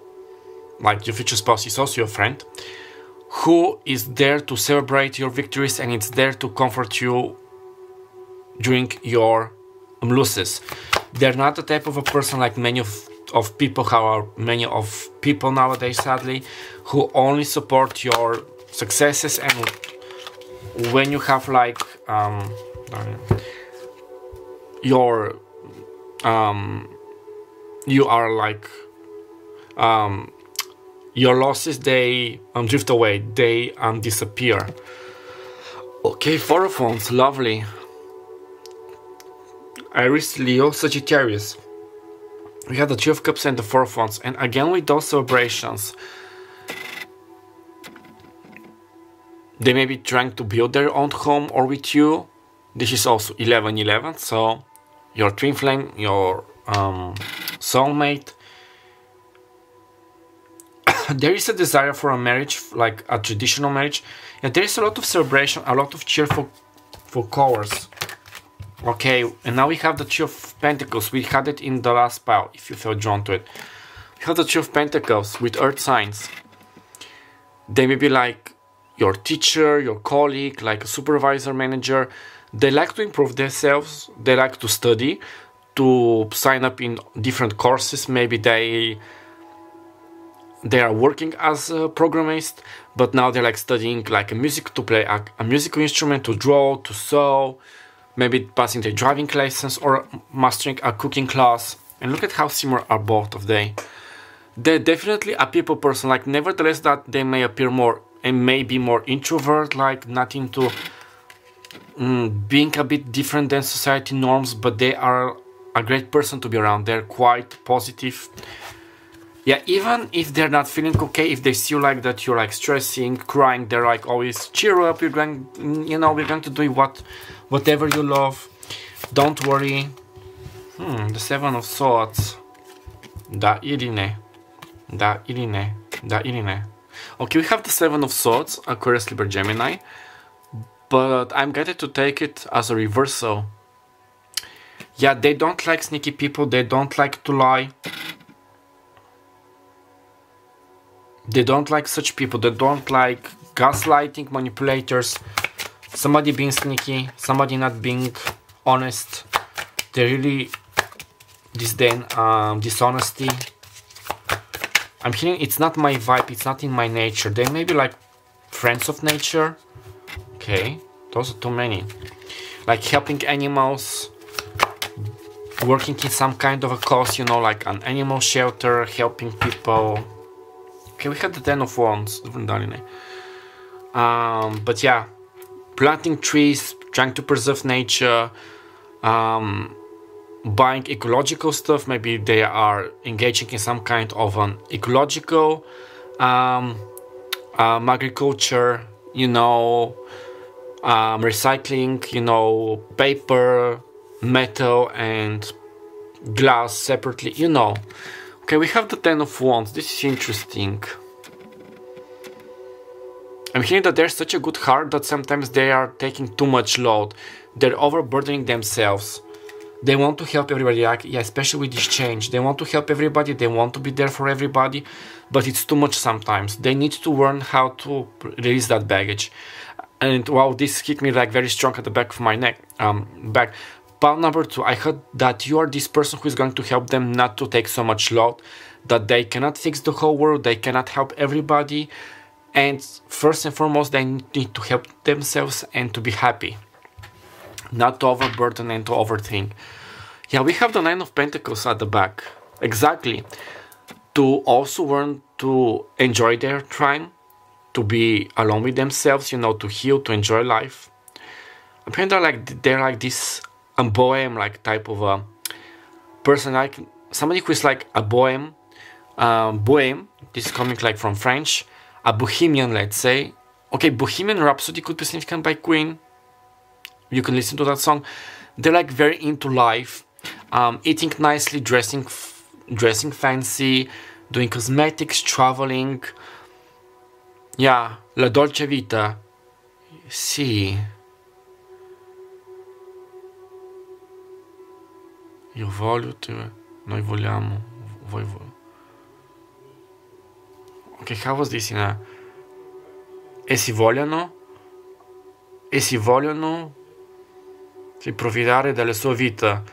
[SPEAKER 1] like your future spouse is also your friend, who is there to celebrate your victories and it's there to comfort you during your losses. They're not the type of a person like many of people, how are many of people nowadays, sadly, who only support your successes, and when you have like your you are like your losses, they drift away, they disappear. Okay, Four of Wands, lovely. Aries, Leo, Sagittarius. We have the Three of Cups and the Four of Wands, and again with those celebrations, they may be trying to build their own home or with you. This is also 11-11, so your twin flame, your soulmate. There is a desire for a marriage, like a traditional marriage, and there is a lot of celebration, a lot of cheerful colors. Okay, and now we have the Two of Pentacles. We had it in the last pile, if you feel drawn to it. We have the Two of Pentacles with earth signs. They may be like your teacher, your colleague, like a supervisor, manager. They like to improve themselves. They like to study, to sign up in different courses. Maybe they are working as a programmist, but now they're like studying like a music, to play a musical instrument, to draw, to sew, maybe passing their driving license or mastering a cooking class. And look at how similar are both of them. They're definitely a people person, like nevertheless that they may appear more and may be more introvert, like not into being a bit different than society norms, but they are a great person to be around. They're quite positive. Yeah, even if they're not feeling okay, if they see you like that, you're like stressing, crying, they're like always cheer up, you're going, you know, we're going to do whatever you love, don't worry. The Seven of Swords. Da Irine. Okay, we have the Seven of Swords, Aquarius, Libra, Gemini, but I'm guided to take it as a reversal. Yeah, they don't like sneaky people, they don't like to lie. They don't like such people, they don't like gaslighting, manipulators, somebody being sneaky, somebody not being honest. They really disdain dishonesty. I'm hearing it's not my vibe, it's not in my nature. They may be like friends of nature. Okay, those are too many. Like helping animals, working in some kind of a cause, you know, like an animal shelter, helping people. Okay, we had the Ten of Wands. But yeah, planting trees, trying to preserve nature, buying ecological stuff. Maybe they are engaging in some kind of an ecological agriculture, you know, recycling, you know, paper, metal and glass separately, you know. Okay, we have the Ten of Wands. This is interesting. I'm hearing that they're such a good heart that sometimes they are taking too much load. They're overburdening themselves. They want to help everybody, like, yeah, especially with this change. They want to help everybody, they want to be there for everybody, but it's too much sometimes. They need to learn how to release that baggage. And wow, this hit me like very strong at the back of my neck, back. Pile number 2, I heard that you are this person who is going to help them not to take so much load, that they cannot fix the whole world, they cannot help everybody, and first and foremost they need to help themselves and to be happy, not to overburden and to overthink. Yeah, we have the 9 of Pentacles at the back. Exactly. To also learn to enjoy their time, to be alone with themselves, you know, to heal, to enjoy life. Apparently they're like this bohem like type of a person, like somebody who is like a bohem. Bohem, this is coming like from French, a bohemian, let's say. Okay, Bohemian Rhapsody could be significant by Queen. You can listen to that song. They're like very into life, eating nicely, dressing fancy, doing cosmetics, traveling. Yeah, la dolce vita. Sì. Io voglio te, noi vogliamo, voi vogliamo. Okay, how was this in a... Essi vogliono approfittare della sua vita.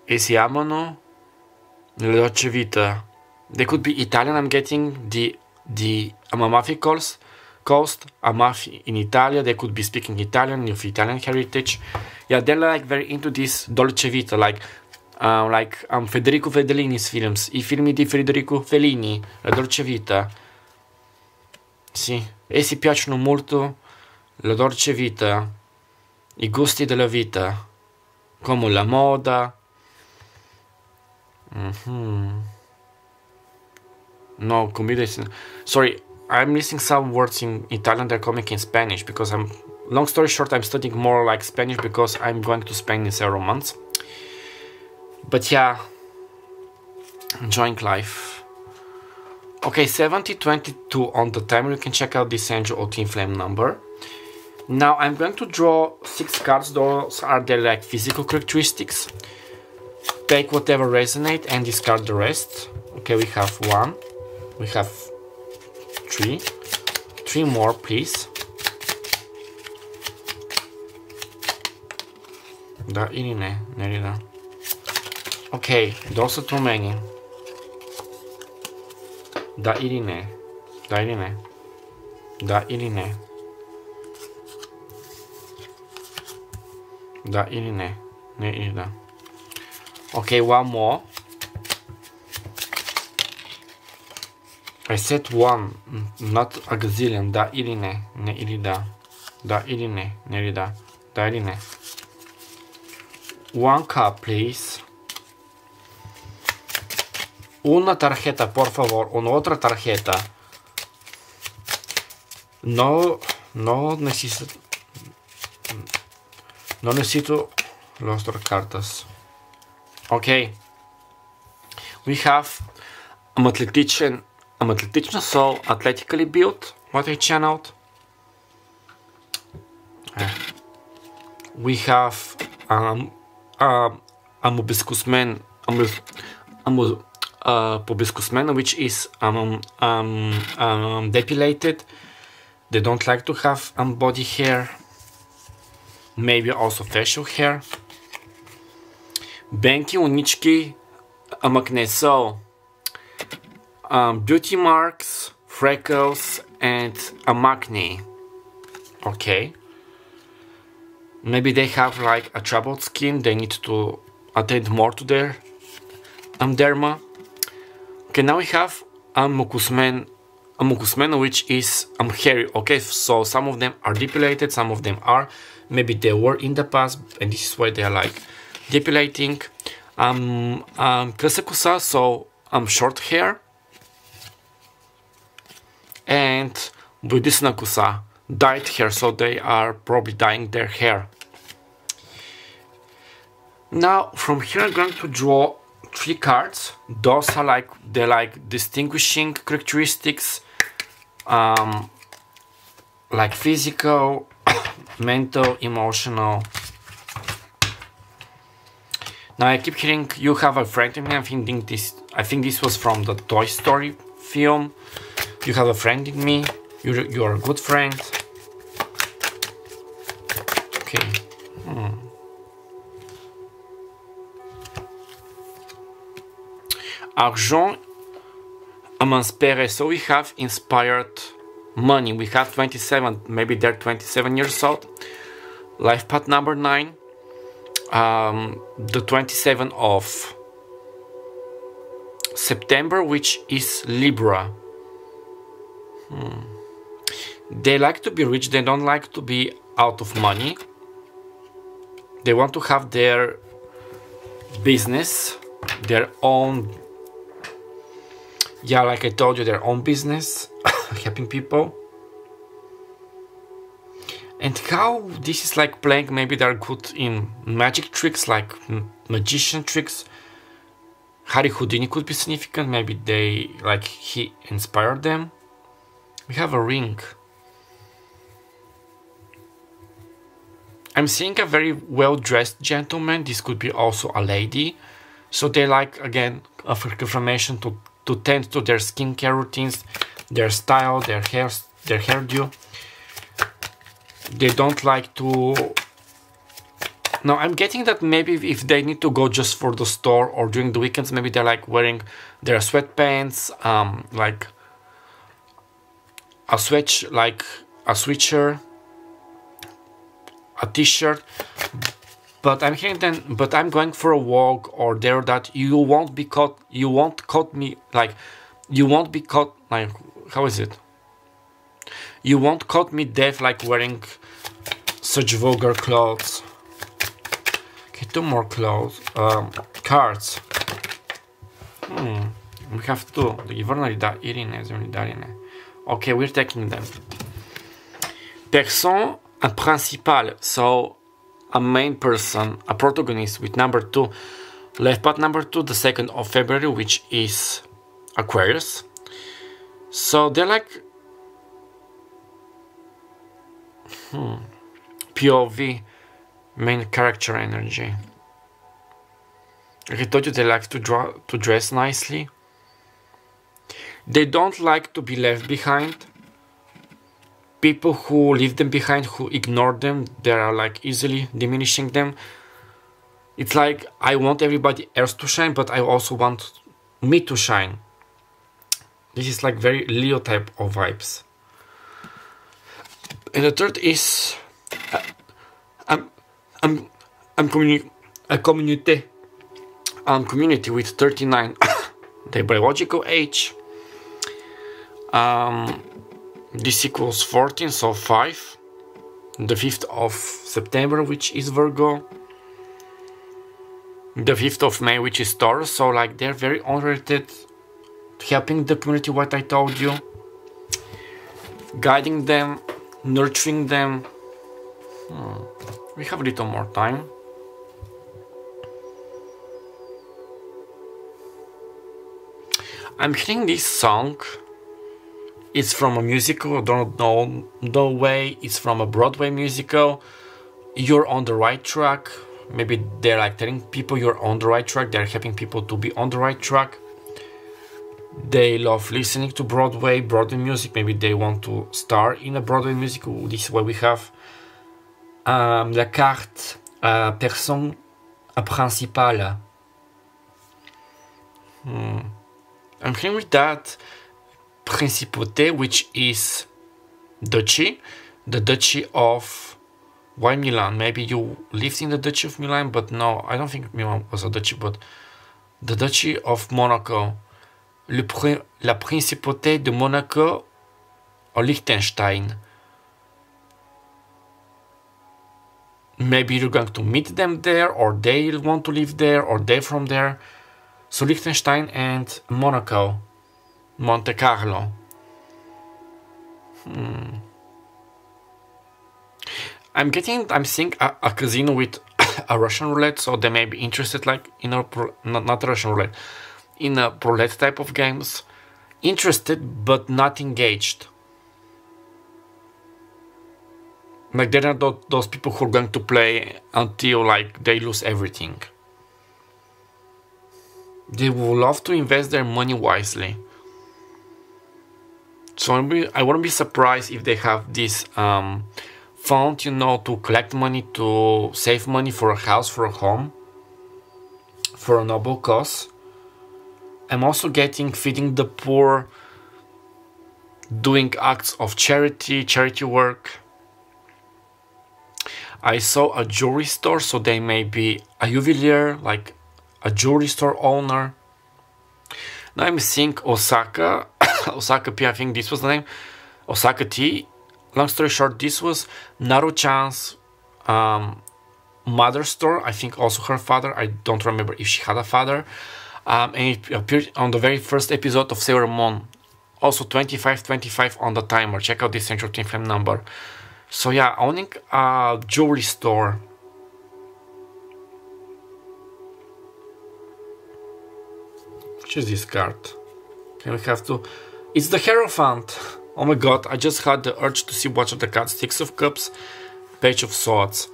[SPEAKER 1] Essi amano la dolce vita. They could be Italian, I'm getting the Amalfi Coast, Amalfi in Italia. They could be speaking Italian, of Italian heritage. Yeah, they're like very into this dolce vita, like Federico Fellini's films, i film di Federico Fellini, la dolce vita. Sì, essi piacciono molto la dolce vita, i gusti della vita, come la moda. No, combination. Sorry, I'm missing some words in Italian. They're coming in Spanish because long story short, I'm studying more like Spanish because I'm going to Spain in several months. But yeah, enjoying life. Okay, 7022 on the timer. You can check out this angel or twin flame number. Now I'm going to draw 6 cards. Those are their like physical characteristics. Take whatever resonate and discard the rest. Okay, we have 1. We have 3. 3 more, please. Da ili ne da. Okay, those are too many. Da ili ne. Da ili ne. Da ili ne. Da ili ne. Ne ili da. Okay, one more. I said 1, not a gazillion. Da ili ne. Ne ili da. Da ili ne. Ne ili da. Da ili ne. 1 cup, please. Una tarjeta, por favor. Una otra tarjeta. No necesito las otras cartas. Okay. We have a mathematician, so athletically built, what I channeled. We have a hibiscus man, which is depilated. They don't like to have body hair, maybe also facial hair. Benki unički makne, so beauty marks, freckles, and acne. Okay. Maybe they have like a troubled skin. They need to attend more to their derma. Okay, now we have a mucus man, which is hairy. Okay, so some of them are depilated, some of them are. Maybe they were in the past, and this is why they are like depilating. Кръса, so short hair. And Buddhisna kusa, dyed hair, so they are probably dyeing their hair. Now from here I'm going to draw 3 cards. Those are like distinguishing characteristics, like physical, mental, emotional. Now I keep hearing you have a friend in me. I think this was from the Toy Story film. You have a friend in me. You're a good friend. Okay. Argent inspiré. So we have inspired money. We have 27. Maybe they're 27 years old. Life path number 9. The 27 of September, which is Libra. They like to be rich. They don't like to be out of money. They want to have their business, their own, yeah, like I told you, their own business, helping people. And how this is like playing, maybe they're good in magic tricks, like magician tricks. Harry Houdini could be significant. Maybe they, like, he inspired them. We have a ring. I'm seeing a very well-dressed gentleman. This could be also a lady. So they like, again, a confirmation to tend to their skincare routines, their style, their hairdo. They don't like to... Now, I'm getting that maybe if they need to go just for the store or during the weekends, maybe they're like wearing their sweatpants, like a sweatshirt, a t-shirt. But I'm hearing then, but I'm going for a walk or there that you won't be caught, you won't caught me, like, you won't be caught, like, how is it? You won't caught me deaf, like wearing such vulgar clothes. Okay, 2 more clothes, cards. We have 2, the Giverna Irene, Darine. Okay, we're taking them. Person principal, so a main person, a protagonist with number 2, left path number 2, the 2nd of February, which is Aquarius. So they're like POV, main character energy. Like I told you, they like to dress nicely. They don't like to be left behind. People who leave them behind, who ignore them, they are like easily diminishing them. It's like, I want everybody else to shine, but I also want me to shine. This is like very Leo type of vibes. And the third is community with 39, the biological age. This equals 14, so 5. The 5th of September, which is Virgo. The 5th of May, which is Taurus. So like they're very oriented, helping the community, what I told you. Guiding them, nurturing them. We have a little more time. I'm hearing this song. It's from a musical, I don't know the way. It's from a Broadway musical. You're on the right track. Maybe they're like telling people you're on the right track. They're helping people to be on the right track. They love listening to Broadway music. Maybe they want to star in a Broadway musical. This is why we have la carte personne principale. I'm hearing with that Principauté, which is duchy, the duchy of, why Milan? Maybe you lived in the duchy of Milan, but no, I don't think Milan was a duchy, but the duchy of Monaco, la Principauté de Monaco or Liechtenstein. Maybe you're going to meet them there, or they want to live there, or they're from there. So Liechtenstein and Monaco. Monte Carlo. I'm seeing a casino with a Russian roulette, so they may be interested, like in a not Russian roulette, in a roulette type of games. Interested but not engaged. Like they're not those people who are going to play until like they lose everything. They would love to invest their money wisely. So I wouldn't be surprised if they have this fund, you know, to collect money, to save money for a house, for a home, for a noble cause. I'm also getting feeding the poor, doing acts of charity work. I saw a jewelry store, so they may be a juwelier, like a jewelry store owner. Now I'm seeing Osaka, Osaka P, I think this was the name, Osaka T. Long story short, this was Naru-chan's mother store, I think also her father, I don't remember if she had a father. And it appeared on the very first episode of Sailor Moon. Also 2525 on the timer, check out this Central Twin Flame number. So yeah, owning a jewelry store. Which is this card? Okay, we have to... It's the Hierophant! Oh my god, I just had the urge to see what are the cards. Six of Cups, Page of Swords.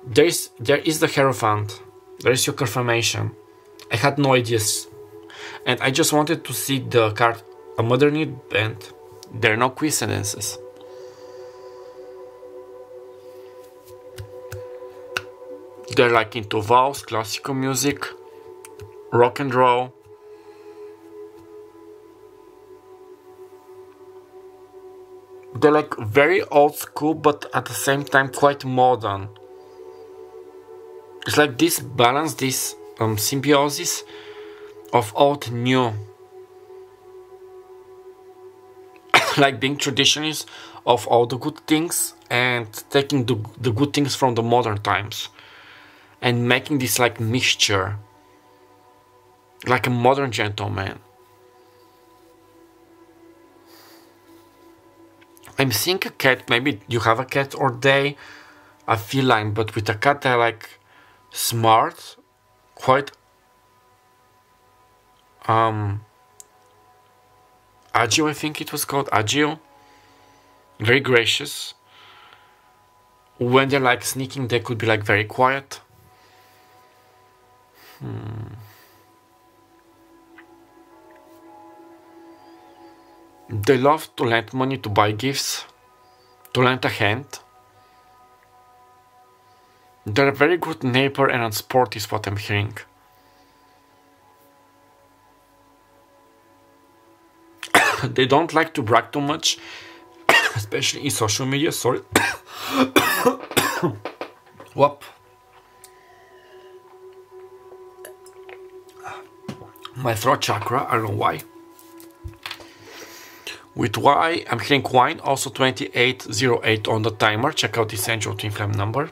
[SPEAKER 1] There is the Hierophant. There is your confirmation. I had no ideas. And I just wanted to see the card A Mother Need Band. There are no coincidences. They're like into vows, classical music, rock and roll. They're like very old school, but at the same time quite modern. It's like this balance, this symbiosis of old and new. Like being traditionalists of all the good things and taking the good things from the modern times. And making this like mixture. Like a modern gentleman. I'm seeing a cat, maybe you have a cat or they, a feline, but with a cat they're like smart, quite agile, I think it was called, agile, very gracious. When they're like sneaking, they could be like very quiet. They love to lend money, to buy gifts, to lend a hand. They're a very good neighbor and on sport is what I'm hearing. They don't like to brag too much, especially in social media, sorry. Whoop. My throat chakra, I don't know why. With Y, I'm hearing wine, also 2808 on the timer. Check out this Angel Twin Flame number.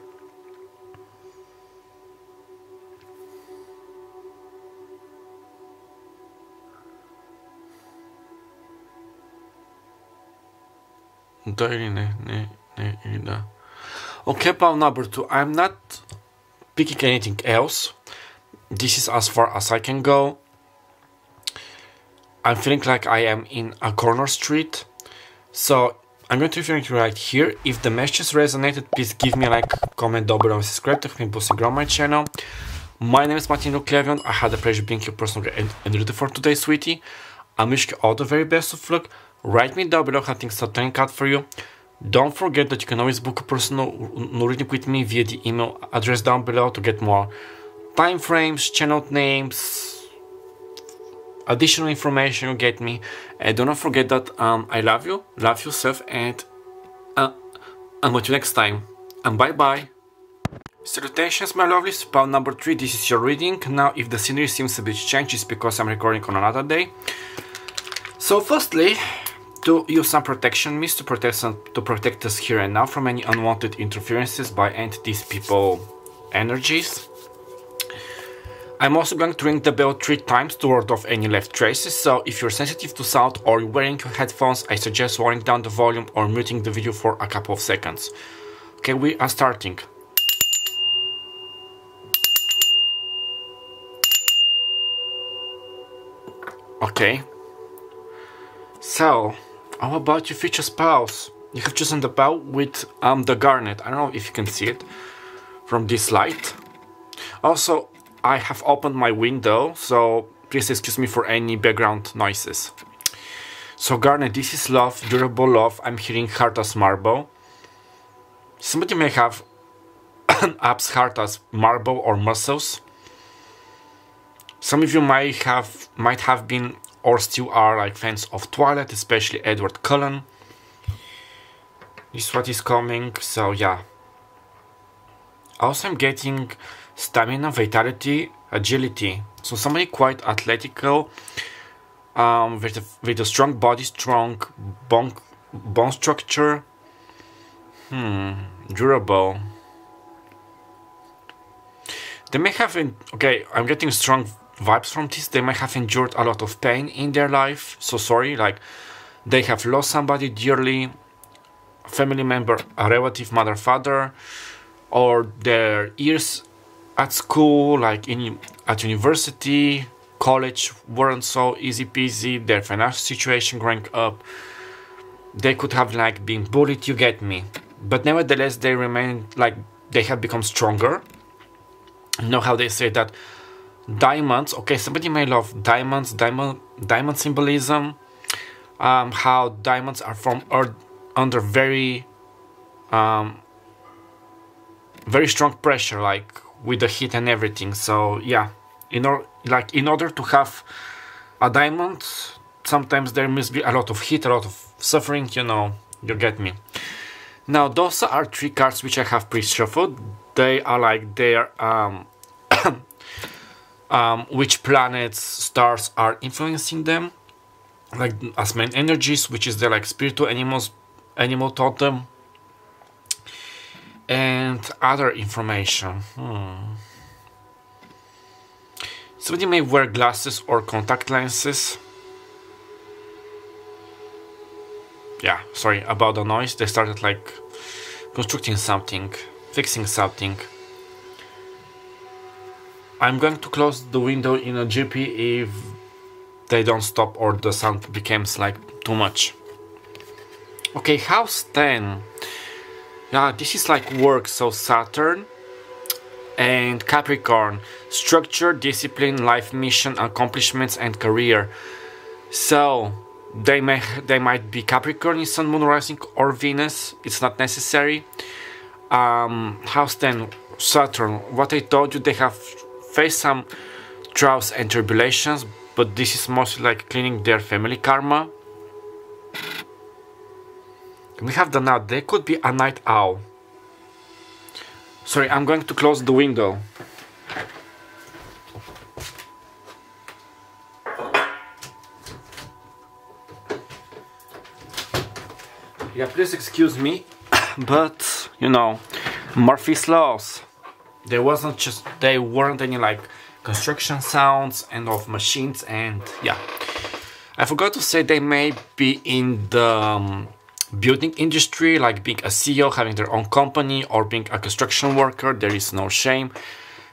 [SPEAKER 1] Okay, about number 2. I'm not picking anything else. This is as far as I can go. I'm feeling like I am in a corner street. So I'm going to be feeling right here. If the messages resonated, please give me a like, comment down below, and subscribe to help me boost and grow my channel. My name is Martin Clevion. I had the pleasure being your personal guide and reader for today, sweetie. I wish you all the very best of luck. Write me down below how things are turning out for you. Don't forget that you can always book a personal reading with me via the email address down below to get more time frames, channel names, additional information, you get me. And do not forget that I love you, love yourself, and until next time. And bye bye. Salutations, my lovelies. Pal number 3, this is your reading. Now, if the scenery seems a bit changed, it's because I'm recording on another day. So, firstly, to use some protection mist to protect us here and now from any unwanted interferences by entities, people, energies. I'm also going to ring the bell 3 times to ward off any left traces, so if you're sensitive to sound or you're wearing your headphones, I suggest lowering down the volume or muting the video for a couple of seconds. Okay, we are starting. Okay. So, how about your future spouse? You have chosen the bow with the garnet. I don't know if you can see it from this light. Also, I have opened my window, so please excuse me for any background noises. So garnet, this is love, durable love. I'm hearing hard as marble. Somebody may have an app's heart as marble or muscles. Some of you might have been or still are like fans of Twilight, especially Edward Cullen. This is what is coming, so yeah. Also I'm getting stamina, vitality, agility. So somebody quite athletical, with a strong body, strong bone structure. Durable. They may have, okay, I'm getting strong vibes from this. They might have endured a lot of pain in their life. So sorry, like they have lost somebody dearly, a family member, a relative, mother, father, or their years at school, like at university, college weren't so easy peasy. Their financial situation growing up, they could have like been bullied, you get me. But nevertheless, they remain like they have become stronger. You know how they say that diamonds, okay, somebody may love diamonds, diamond symbolism, how diamonds are formed under very strong pressure, like with the heat and everything. So yeah, in order to have a diamond, sometimes there must be a lot of heat, a lot of suffering, you know, you get me. Now those are 3 cards which I have pre-shuffled. They are like their which planets, stars are influencing them, like as main energies, which is their like spiritual animal totem, and other information. Somebody may wear glasses or contact lenses. Yeah, sorry about the noise. They started like constructing something, fixing something. I'm going to close the window in a GP if they don't stop or the sound becomes like too much. Okay, house 10. Yeah, this is like work, so Saturn and Capricorn. Structure, discipline, life mission, accomplishments, and career. So they might be Capricorn in Sun, Moon, Rising, or Venus. It's not necessary. House 10, Saturn. What I told you, they have faced some trials and tribulations, but this is mostly like cleaning their family karma. We have the nut. They could be a night owl. Sorry, I'm going to close the window. Yeah, please excuse me, but you know, Murphy's laws. They weren't any like construction sounds and of machines, and yeah. I forgot to say they may be in the building industry, like being a CEO, having their own company, or being a construction worker. There is no shame.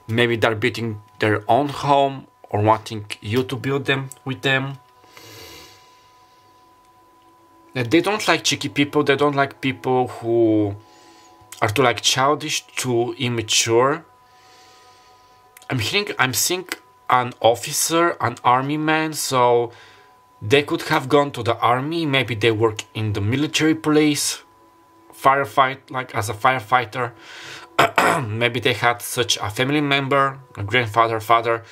[SPEAKER 1] Maybe they're building their own home or wanting you to build them with them. They don't like cheeky people. They don't like people who are too like childish, too immature. I'm seeing an officer, an army man, so they could have gone to the army. Maybe they work in the military police, like as a firefighter. Maybe they had such a family member, a grandfather, father,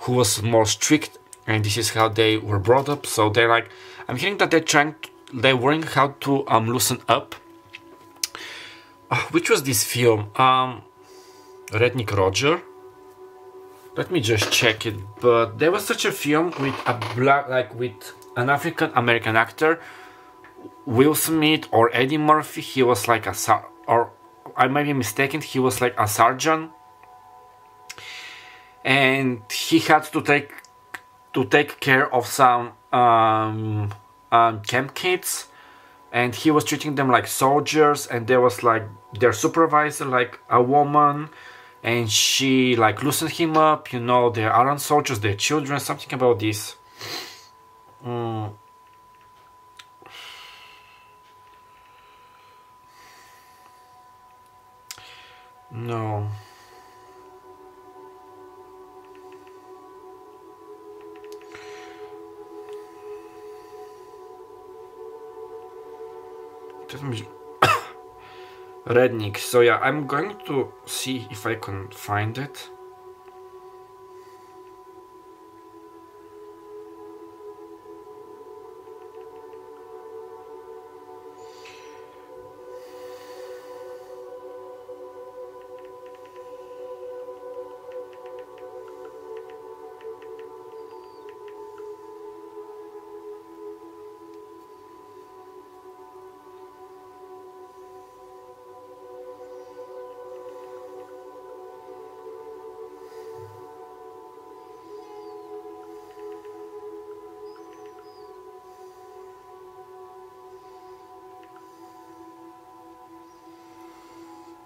[SPEAKER 1] who was more strict, and this is how they were brought up. So they're like, I'm hearing that they're learning how to loosen up. Which was this film? Redneck Roger. Let me just check it. But there was such a film with with an African American actor, Will Smith or Eddie Murphy. He was like or I might be mistaken. He was like a sergeant, and he had to take care of some camp kids, and he was treating them like soldiers, and there was like their supervisor, like a woman, and she like loosened him up, you know, they aren't soldiers, they're children, something about this. No. Rednik. So yeah, I'm going to see if I can find it.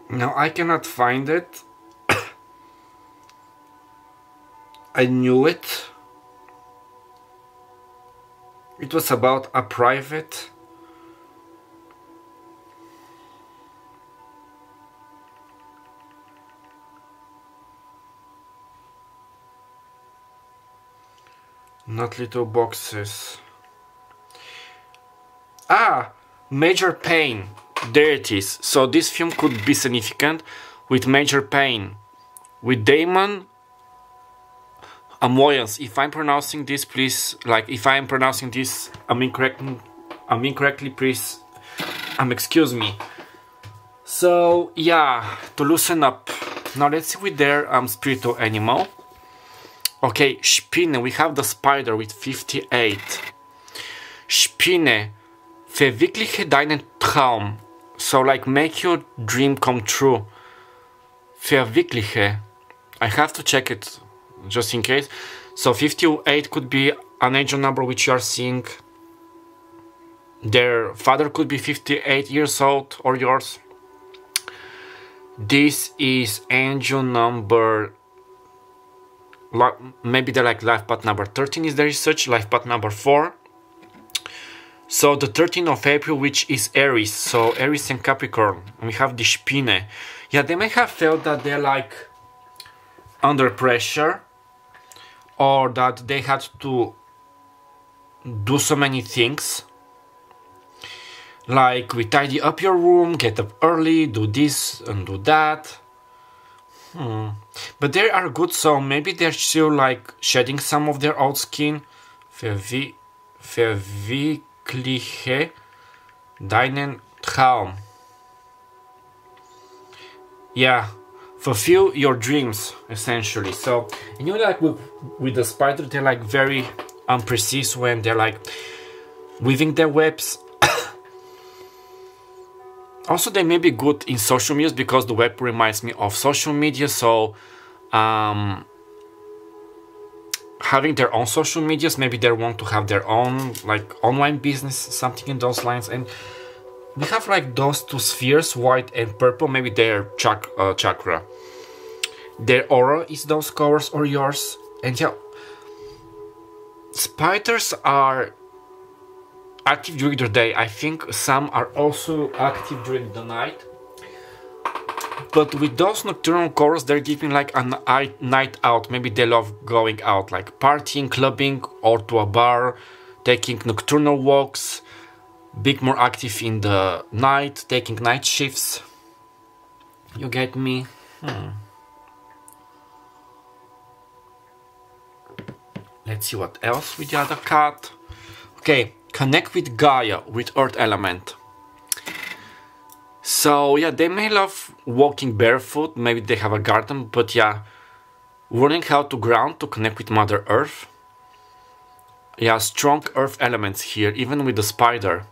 [SPEAKER 1] No, I cannot find it. I knew it. It was about a private. Not little boxes. Ah! Major pain. There it is. So this film could be significant with major pain. With Damon Amoyans. If I'm pronouncing this, please, like, if I'm pronouncing this incorrectly, please, excuse me. So, yeah, to loosen up. Now let's see with their spiritual animal. Okay, Spinne, we have the spider with 58. Spinne, verwirkliche deinen Traum. So, like, make your dream come true. Verwirkliche. I have to check it, just in case. So, 58 could be an angel number which you are seeing. Their father could be 58 years old, or yours. This is angel number... Maybe they're like life path number 13 is the research, life path number 4. So the 13th of April, which is Aries, so Aries and Capricorn, and we have the Spinne. Yeah, they may have felt that they're like under pressure, or that they had to do so many things. Like, we tidy up your room, get up early, do this and do that. But they are good, so maybe they're still like shedding some of their old skin. Verwirkliche deinen Traum. Yeah, fulfill your dreams, essentially. So, and you know, like with the spider, they're like very unprecise when they're like weaving their webs. Also, they may be good in social media because the web reminds me of social media. So, having their own social medias, maybe they want to have their own like online business, something in those lines. And we have like those two spheres, white and purple. Maybe their chakra. Their aura is those colors or yours. And yeah, spiders are active during the day. I think some are also active during the night. But with those nocturnal colors, they're giving like a night out. Maybe they love going out, like partying, clubbing, or to a bar, taking nocturnal walks, being more active in the night, taking night shifts. You get me? Let's see what else with the other card. Okay. Connect with Gaia, with Earth element. So yeah, they may love walking barefoot, maybe they have a garden, but yeah, learning how to ground, to connect with Mother Earth. Yeah, strong earth elements here, even with the spider.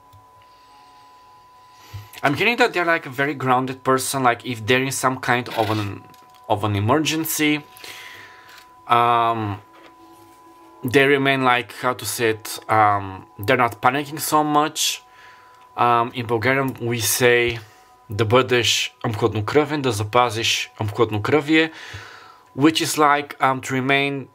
[SPEAKER 1] I'm hearing that they're like a very grounded person, like if they're in some kind of an emergency, they remain like, how to say it, they're not panicking so much. In Bulgarian we say да бъдеш хладнокръвен, да запазиш хладнокръвие, which is like to remain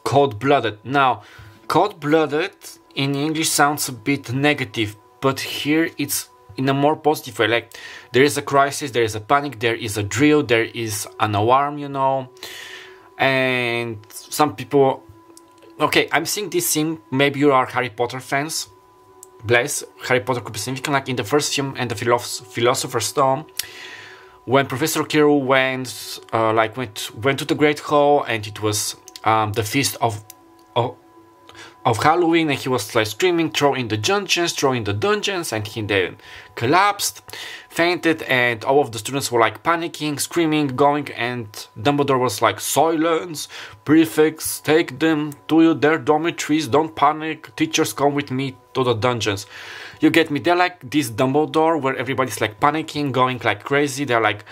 [SPEAKER 1] cold-blooded. Now, cold-blooded in English sounds a bit negative, but here it's in a more positive way. Like, there is a crisis, there is a panic, there is a drill, there is an alarm, you know. And some people... Okay, I'm seeing this scene, maybe you are Harry Potter fans. bless. Harry Potter could be significant, like in the first film and the Philosopher's Stone, when Professor Quirrell went to the Great Hall, and it was the feast of Halloween, and he was like screaming, throw in the dungeons, and he then collapsed, fainted, and all of the students were like panicking, screaming, going, and Dumbledore was like, silence, prefects, take them to their dormitories, don't panic, teachers, come with me to the dungeons. You get me? They're like this Dumbledore where everybody's like panicking, going like crazy. They're like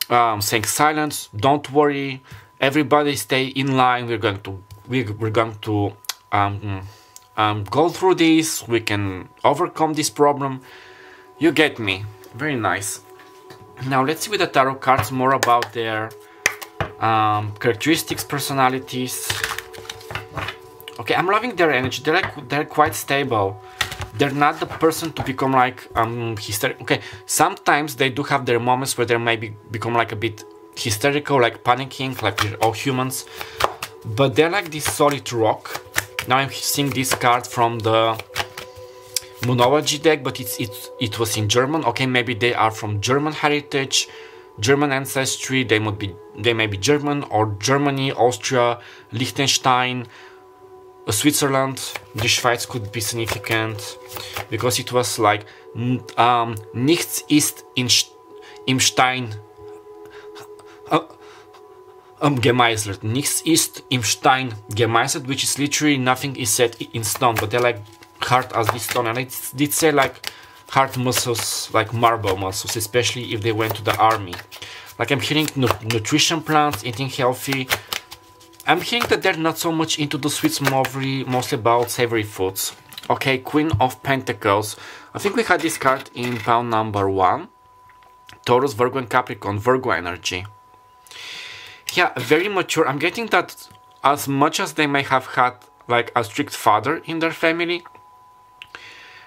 [SPEAKER 1] saying silence, don't worry, everybody stay in line, we're going to go through this, we can overcome this problem. You get me? Very nice. Now let's see with the tarot cards more about their characteristics, personalities. Okay, I'm loving their energy. They're quite stable. They're not the person to become like hysterical. Okay, sometimes they do have their moments where they maybe become like a bit hysterical, like panicking, like we're all humans. But they're like this solid rock. Now I'm seeing this card from the Moonology deck, but it was in German. Okay, maybe they are from German heritage, German ancestry. They may be German, or Germany, Austria, Liechtenstein, Switzerland. The Schweiz could be significant because it was like nichts ist im Stein gemeißelt. Nichts ist im Stein gemeißelt, which is literally nothing is set in stone, but they're like hard as this stone. And I did say like hard muscles, like marble muscles, especially if they went to the army. Like I'm hearing nutrition plans, eating healthy. I'm hearing that they're not so much into the sweets, mostly about savory foods. Okay, Queen of Pentacles. I think we had this card in pile number 1. Taurus, Virgo and Capricorn, Virgo energy. Yeah, very mature. I'm getting that as much as they may have had like a strict father in their family,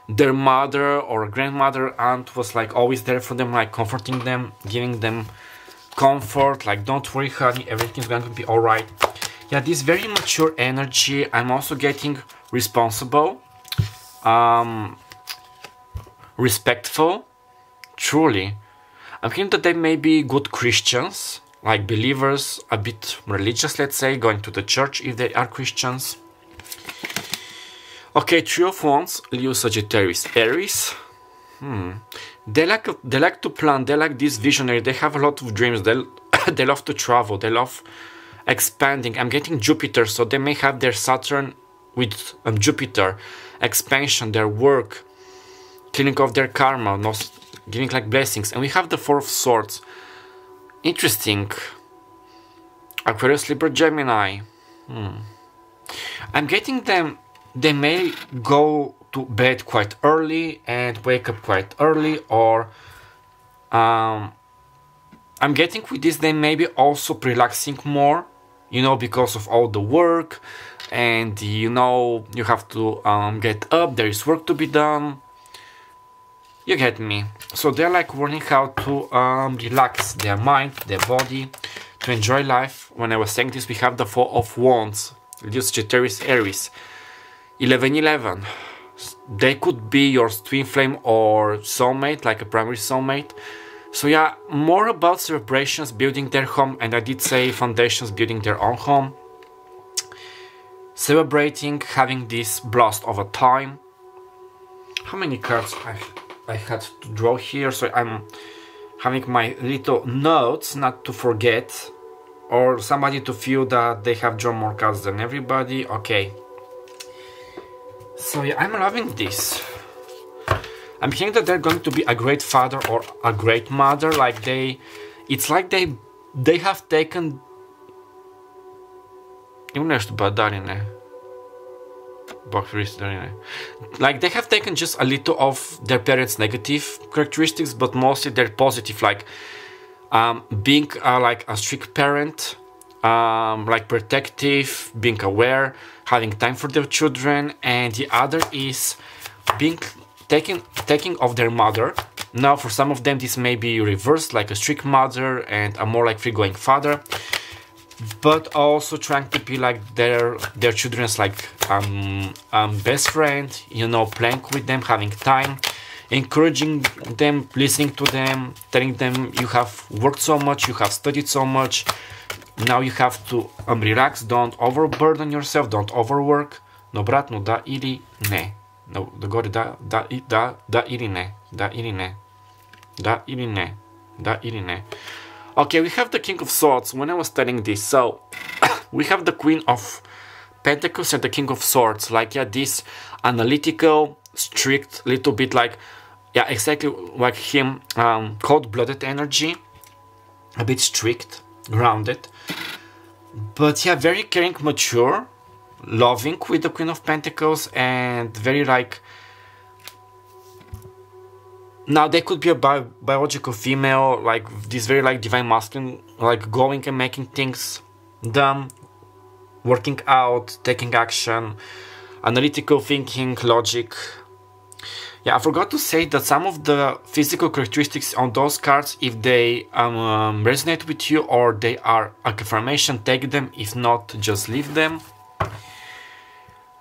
[SPEAKER 1] their mother or grandmother, aunt was like always there for them, like comforting them, giving them comfort, like don't worry honey, everything's going to be alright. Yeah, this very mature energy. I'm also getting responsible, respectful, truly. I'm hearing that they may be good Christians, like believers, a bit religious, let's say, going to the church if they are Christians. Okay, Three of Wands, Leo, Sagittarius, Aries. They like to plan. They like this visionary. They have a lot of dreams. They love to travel. They love expanding. I'm getting Jupiter, so they may have their Saturn with Jupiter, expansion, their work, cleaning off their karma, not giving like blessings. And we have the Four of Swords. Interesting. Aquarius, Libra, Gemini. I'm getting them. They may go to bed quite early and wake up quite early, or I'm getting with this they may be also relaxing more, you know, because of all the work, and you know you have to get up, there is work to be done. You get me? So they're like learning how to relax their mind, their body, to enjoy life. When I was saying this, we have the Four of Wands, Leo, Sagittarius, Aries. 11-11. They could be your twin flame or soulmate, like a primary soulmate. So yeah, more about celebrations, building their home, and I did say foundations, building their own home. Celebrating, having this blast of a time. How many cards I had to draw here, so I'm having my little notes not to forget, or somebody to feel that they have drawn more cards than everybody. Okay. So yeah, I'm loving this. I'm hearing that they're going to be a great father or a great mother. Like it's like they have taken. Like they have taken just a little of their parents' negative characteristics, but mostly their positive, like being like a strict parent, like protective, being aware, having time for their children, and the other is being taking of their mother. Now for some of them this may be reversed, like a strict mother and a more like free-going father. but also trying to be like their children's like best friend, you know, playing with them, having time, encouraging them, listening to them, telling them you have worked so much, you have studied so much, now you have to relax, don't overburden yourself, don't overwork. No обратно, да или не. No, догоре да или не, да или не, да или не, да или не. Okay, we have the King of Swords when I was studying this. So, we have the Queen of Pentacles and the King of Swords. Like, yeah, this analytical, strict, little bit like, yeah, exactly like him, cold-blooded energy. A bit strict, grounded. But, yeah, very caring, mature, loving with the Queen of Pentacles, and very like... Now, they could be a biological female, like this very like divine masculine, like going and making things done, working out, taking action, analytical thinking, logic. Yeah, I forgot to say that some of the physical characteristics on those cards, if they resonate with you or they are a confirmation, take them. If not, just leave them.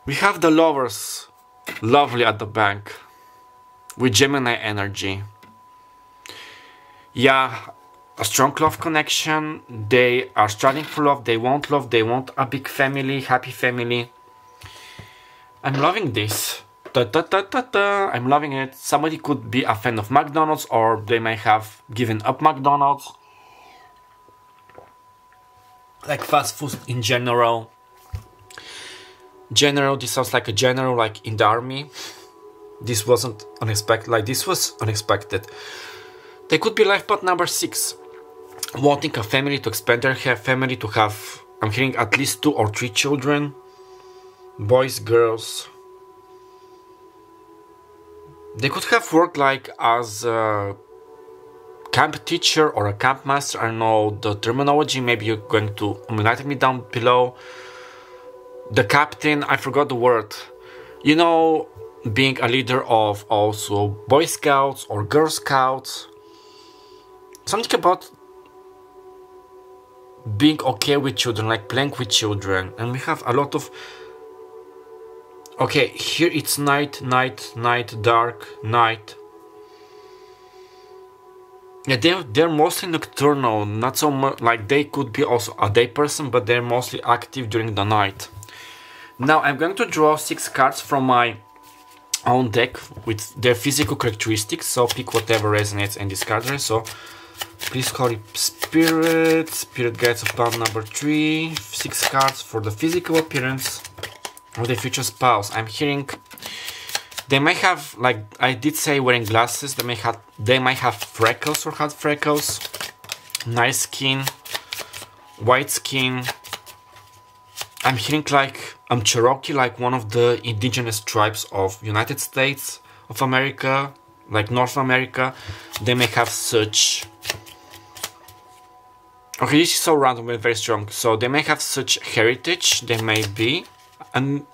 [SPEAKER 1] We have the Lovers, lovely at the back, with Gemini energy. Yeah, a strong love connection. They are striving for love, they want a big family, happy family. I'm loving this. I'm loving it. Somebody could be a fan of McDonald's, or they may have given up McDonald's. Like fast food in general. This sounds like a general, like in the army. This wasn't unexpected, like this was unexpected. They could be life path number 6. Wanting a family, to expand their family, to have, I'm hearing at least 2 or 3 children. Boys, girls. They could have worked like as a camp teacher or a camp master. I don't know the terminology, maybe you're going to enlighten me down below. The captain, I forgot the word. You know, being a leader of also Boy Scouts or Girl Scouts. Something about being okay with children, like playing with children. And we have a lot of... Okay, here it's night, dark, night. Yeah, they're mostly nocturnal, not so much, like they could be also a day person, but they're mostly active during the night. Now I'm going to draw 6 cards from my own deck with their physical characteristics, so pick whatever resonates and discard it. So please call it Spirit Guides of Power number 3, 6 cards for the physical appearance of the future spouse. I'm hearing they might have, like I did say, wearing glasses. They might have freckles or had freckles. Nice skin, white skin. I'm hearing like Cherokee, like one of the indigenous tribes of United States of America, like North America. They may have such... Okay, this is so random but very strong. So they may have such heritage. They may be an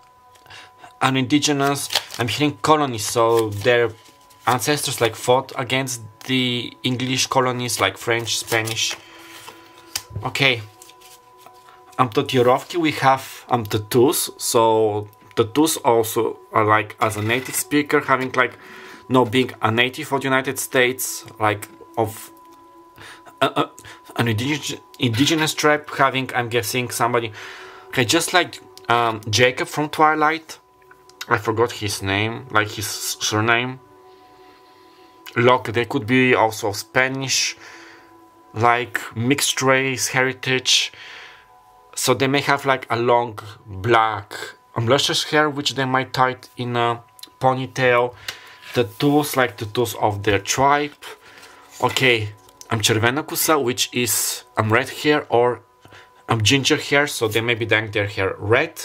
[SPEAKER 1] indigenous... I'm hearing colonies, so their ancestors like fought against the English colonies like French, Spanish. Okay. Tatuировки, we have tattoos. So tattoos also are like as a native speaker, having like being a native of the United States, like of an indigenous tribe, having, I'm guessing, somebody, okay, just like Jacob from Twilight. I forgot his name, like his surname. Locke, they could be also Spanish, like mixed race, heritage. So they may have like a long black luscious hair, which they might tie in a ponytail. Tattoos, like tattoos of their tribe. Okay, червена коса, which is red hair or ginger hair. So they may be dyeing their hair red,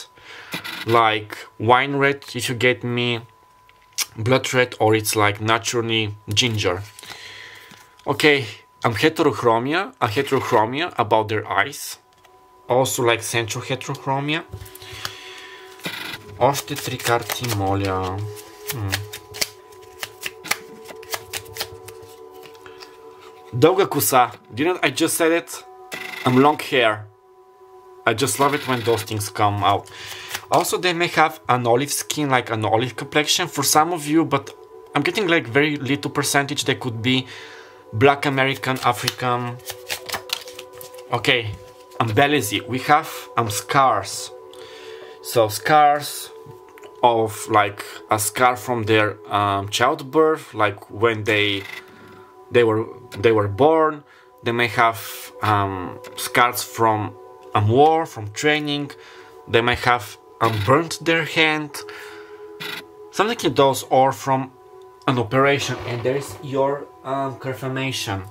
[SPEAKER 1] like wine red, if you get me, blood red, or it's like naturally ginger. Okay, heterochromia, a heterochromia about their eyes. Also like central heterochromia. Още 3 карти, моля. Дълга коса. Didn't I just said it? Long hair. I just love it when those things come out. Also, they may have an olive skin, like an olive complexion for some of you, but I'm getting like very little percentage. They could be Black American, African. Okay, embellishing. We have scars. So scars of like a scar from their childbirth, like when they were born. They may have scars from war, from training. They may have burnt their hand, something like those, or from an operation. And there is your confirmation.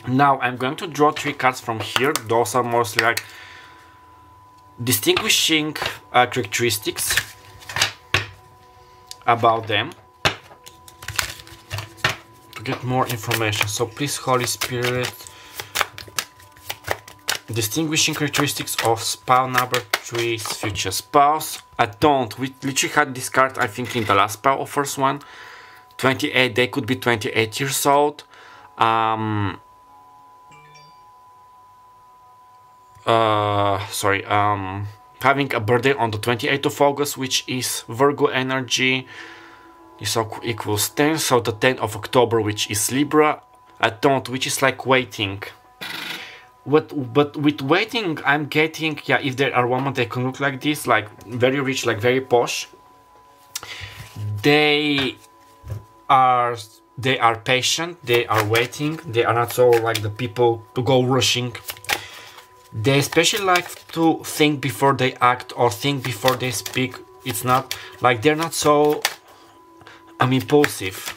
[SPEAKER 1] Now I'm going to draw 3 cards from here. Those are mostly like distinguishing characteristics about them to get more information. So please, Holy Spirit, distinguishing characteristics of spouse number 3's future spouse. I don't. We literally had this card, I think, in the last spell of first one. 28. They could be 28 years old. Having a birthday on the 28th of August, which is Virgo energy. This equals 10. So the 10th of October, which is Libra. I don't, which is like waiting. But with waiting, I'm getting, yeah, if there are women, they can look like this, like very rich, like very posh. They are patient, they are waiting, they are not so like the people to go rushing. They especially like to think before they act or think before they speak. It's not like they're not so impulsive.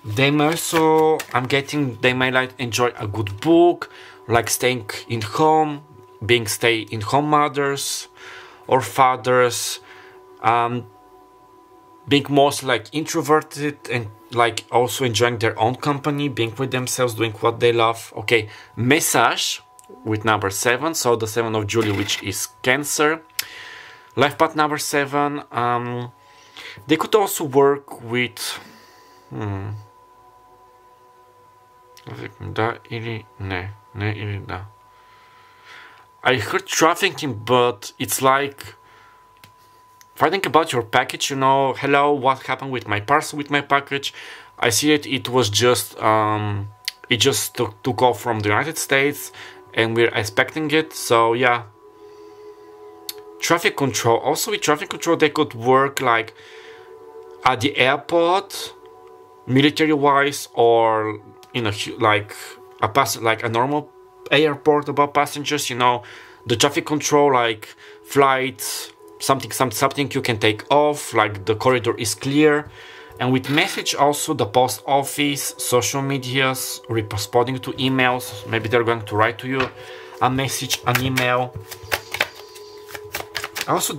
[SPEAKER 1] They may also, I'm getting, they may like enjoy a good book, like staying in home, being stay-in-home mothers or fathers, being most like introverted and like also enjoying their own company, being with themselves, doing what they love. Okay, message with number 7, so the 7th of July, which is Cancer. Life path number 7. They could also work with Da ili ne, ne ili da. I heard trafficking, but it's like fighting about your package, you know, hello, what happened with my parcel, with my package? I see that it was just, it just took off from the United States and we're expecting it, so yeah. Traffic control, also with traffic control, they could work like at the airport, military-wise, or in a like a normal airport about passengers, you know, the traffic control, like flights, something you can take off, like the corridor is clear. And with message also the post office, social medias, responding to emails. Maybe they're going to write to you a message, an email. Also,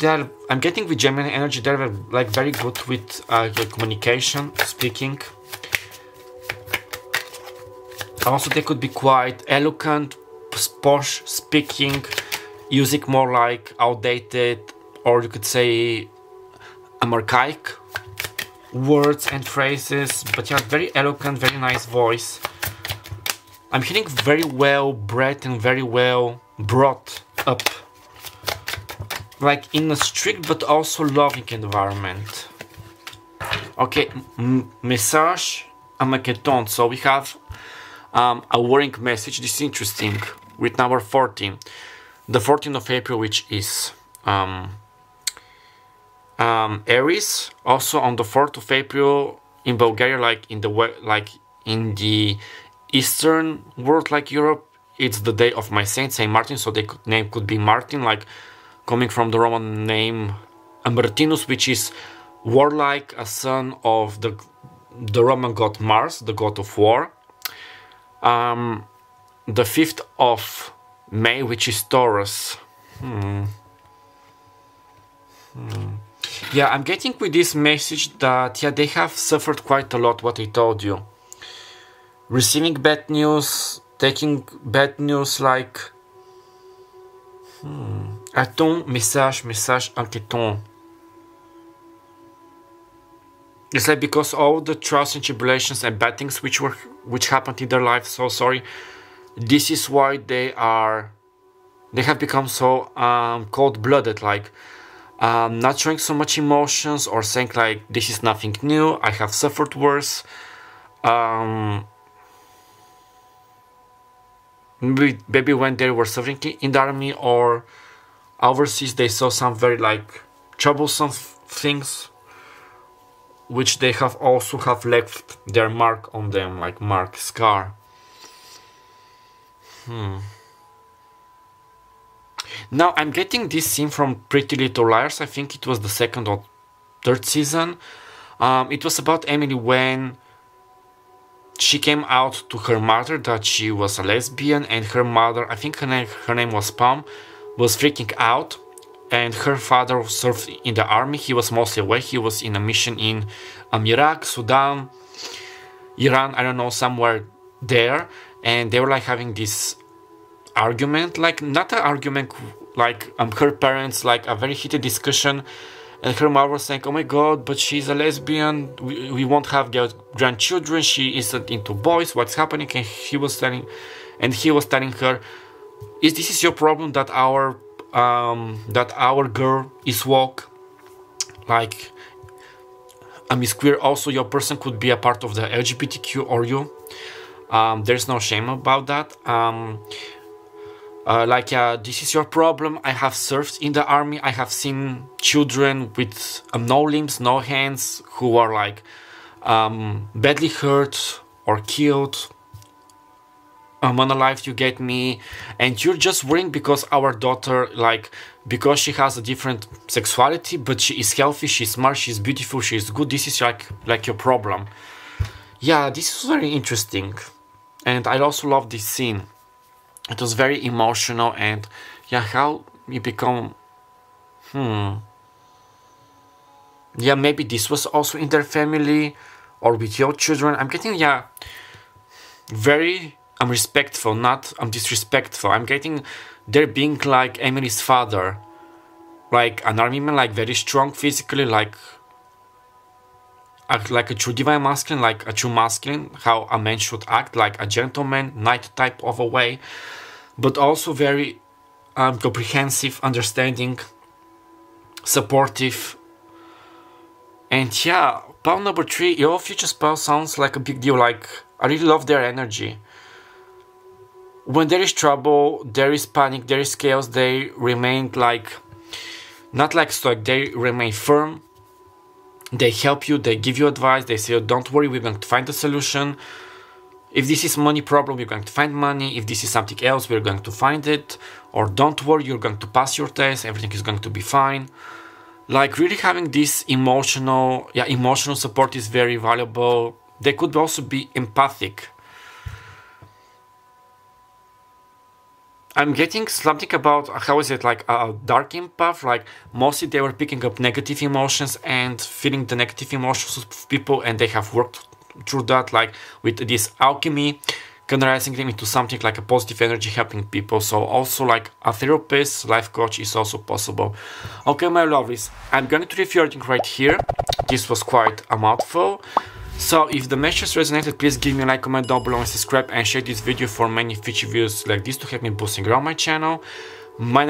[SPEAKER 1] I'm getting with Gemini energy, they're like very good with communication, speaking. Also, they could be quite eloquent, posh speaking, using more like outdated, or you could say archaic words and phrases, but yeah, very eloquent, very nice voice. I'm feeling very well bred and very well brought up, like in a strict but also loving environment. Okay, message à maqueton. So we have a warning message. This is interesting with number 14, the 14th of April, which is Aries. Also on the 4th of April in Bulgaria, like in the Eastern world, like Europe, it's the day of my saint, Saint Martin. So the name could be Martin, like coming from the Roman name Martinus, which is warlike, a son of the Roman god Mars, the god of war. The 5th of May, which is Taurus. Yeah, I'm getting with this message that, yeah, they have suffered quite a lot, what I told you. Receiving bad news, taking bad news, like... Attends, message, enquêtant. It's like because all the trials and tribulations and bad things which happened in their life, so sorry. This is why they are they have become so cold-blooded, like not showing so much emotions or saying like this is nothing new, I have suffered worse. Maybe when they were serving in the army or overseas, they saw some very like troublesome things, which they have also have left their mark on them, like mark, scar. Now I'm getting this scene from Pretty Little Liars. I think it was the second or third season. It was about Emily when she came out to her mother that she was a lesbian, and her mother, I think her name was Pam, was freaking out. And her father served in the army. He was mostly away. He was in a mission in Iraq, Sudan, Iran, I don't know, somewhere there. And they were like having this argument, like not an argument, like her parents, like a very heated discussion. And her mother was saying, oh my god, but she's a lesbian, we won't have grandchildren, she isn't into boys, what's happening? And he was telling her, this is your problem that our girl is woke, like is queer. Also your person could be a part of the LGBTQ or you. There's no shame about that. This is your problem. I have served in the army. I have seen children with no limbs, no hands, who are like badly hurt or killed. Unalive, you get me? And you're just worrying because our daughter, like, because she has a different sexuality, but she is healthy, she's smart, she's beautiful, she's good. This is like your problem. Yeah, this is very interesting, and I also love this scene. It was very emotional, and yeah, how you become, yeah, maybe this was also in their family or with your children. I'm getting, yeah, very, I'm respectful, not I'm disrespectful. I'm getting, they're being like Emily's father, like an army man, like very strong physically, like a true divine masculine, like a true masculine, how a man should act, like a gentleman, knight type of a way, but also very comprehensive, understanding, supportive. And yeah, pal number 3, your future spouse sounds like a big deal. Like, I really love their energy. When there is trouble, there is panic, there is chaos, they remain like, not like stoic, they remain firm. They help you, they give you advice, they say, don't worry, we're going to find a solution. If this is money problem, you're going to find money. If this is something else, we're going to find it. Or don't worry, you're going to pass your test, everything is going to be fine. Like, really having this emotional support is very valuable. They could also be empathic. I'm getting something about, how is it, like a dark empath, like mostly they were picking up negative emotions and feeling the negative emotions of people, and they have worked through that, like with this alchemy, canalizing them into something like a positive energy, helping people. So also like a therapist, life coach is also possible. Okay, my lovelies, I'm going to leave your reading right here. This was quite a mouthful. So if the message resonated, please give me a like, comment down below, and subscribe, and share this video for many future videos like this to help me boosting around my channel. My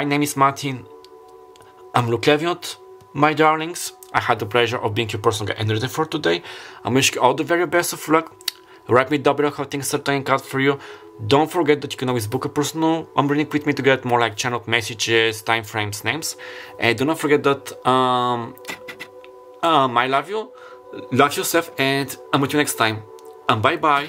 [SPEAKER 1] name is Martin. I'm Luke Leviot, my darlings. I had the pleasure of being your personal guide and reader for today. I'm wishing you all the very best of luck. Write me down below how things are turning out for you. Don't forget that you can always book a personal reading with me to get more like channeled messages, time frames, names. And do not forget that I love you. Love yourself, and I'm with you next time. And bye bye.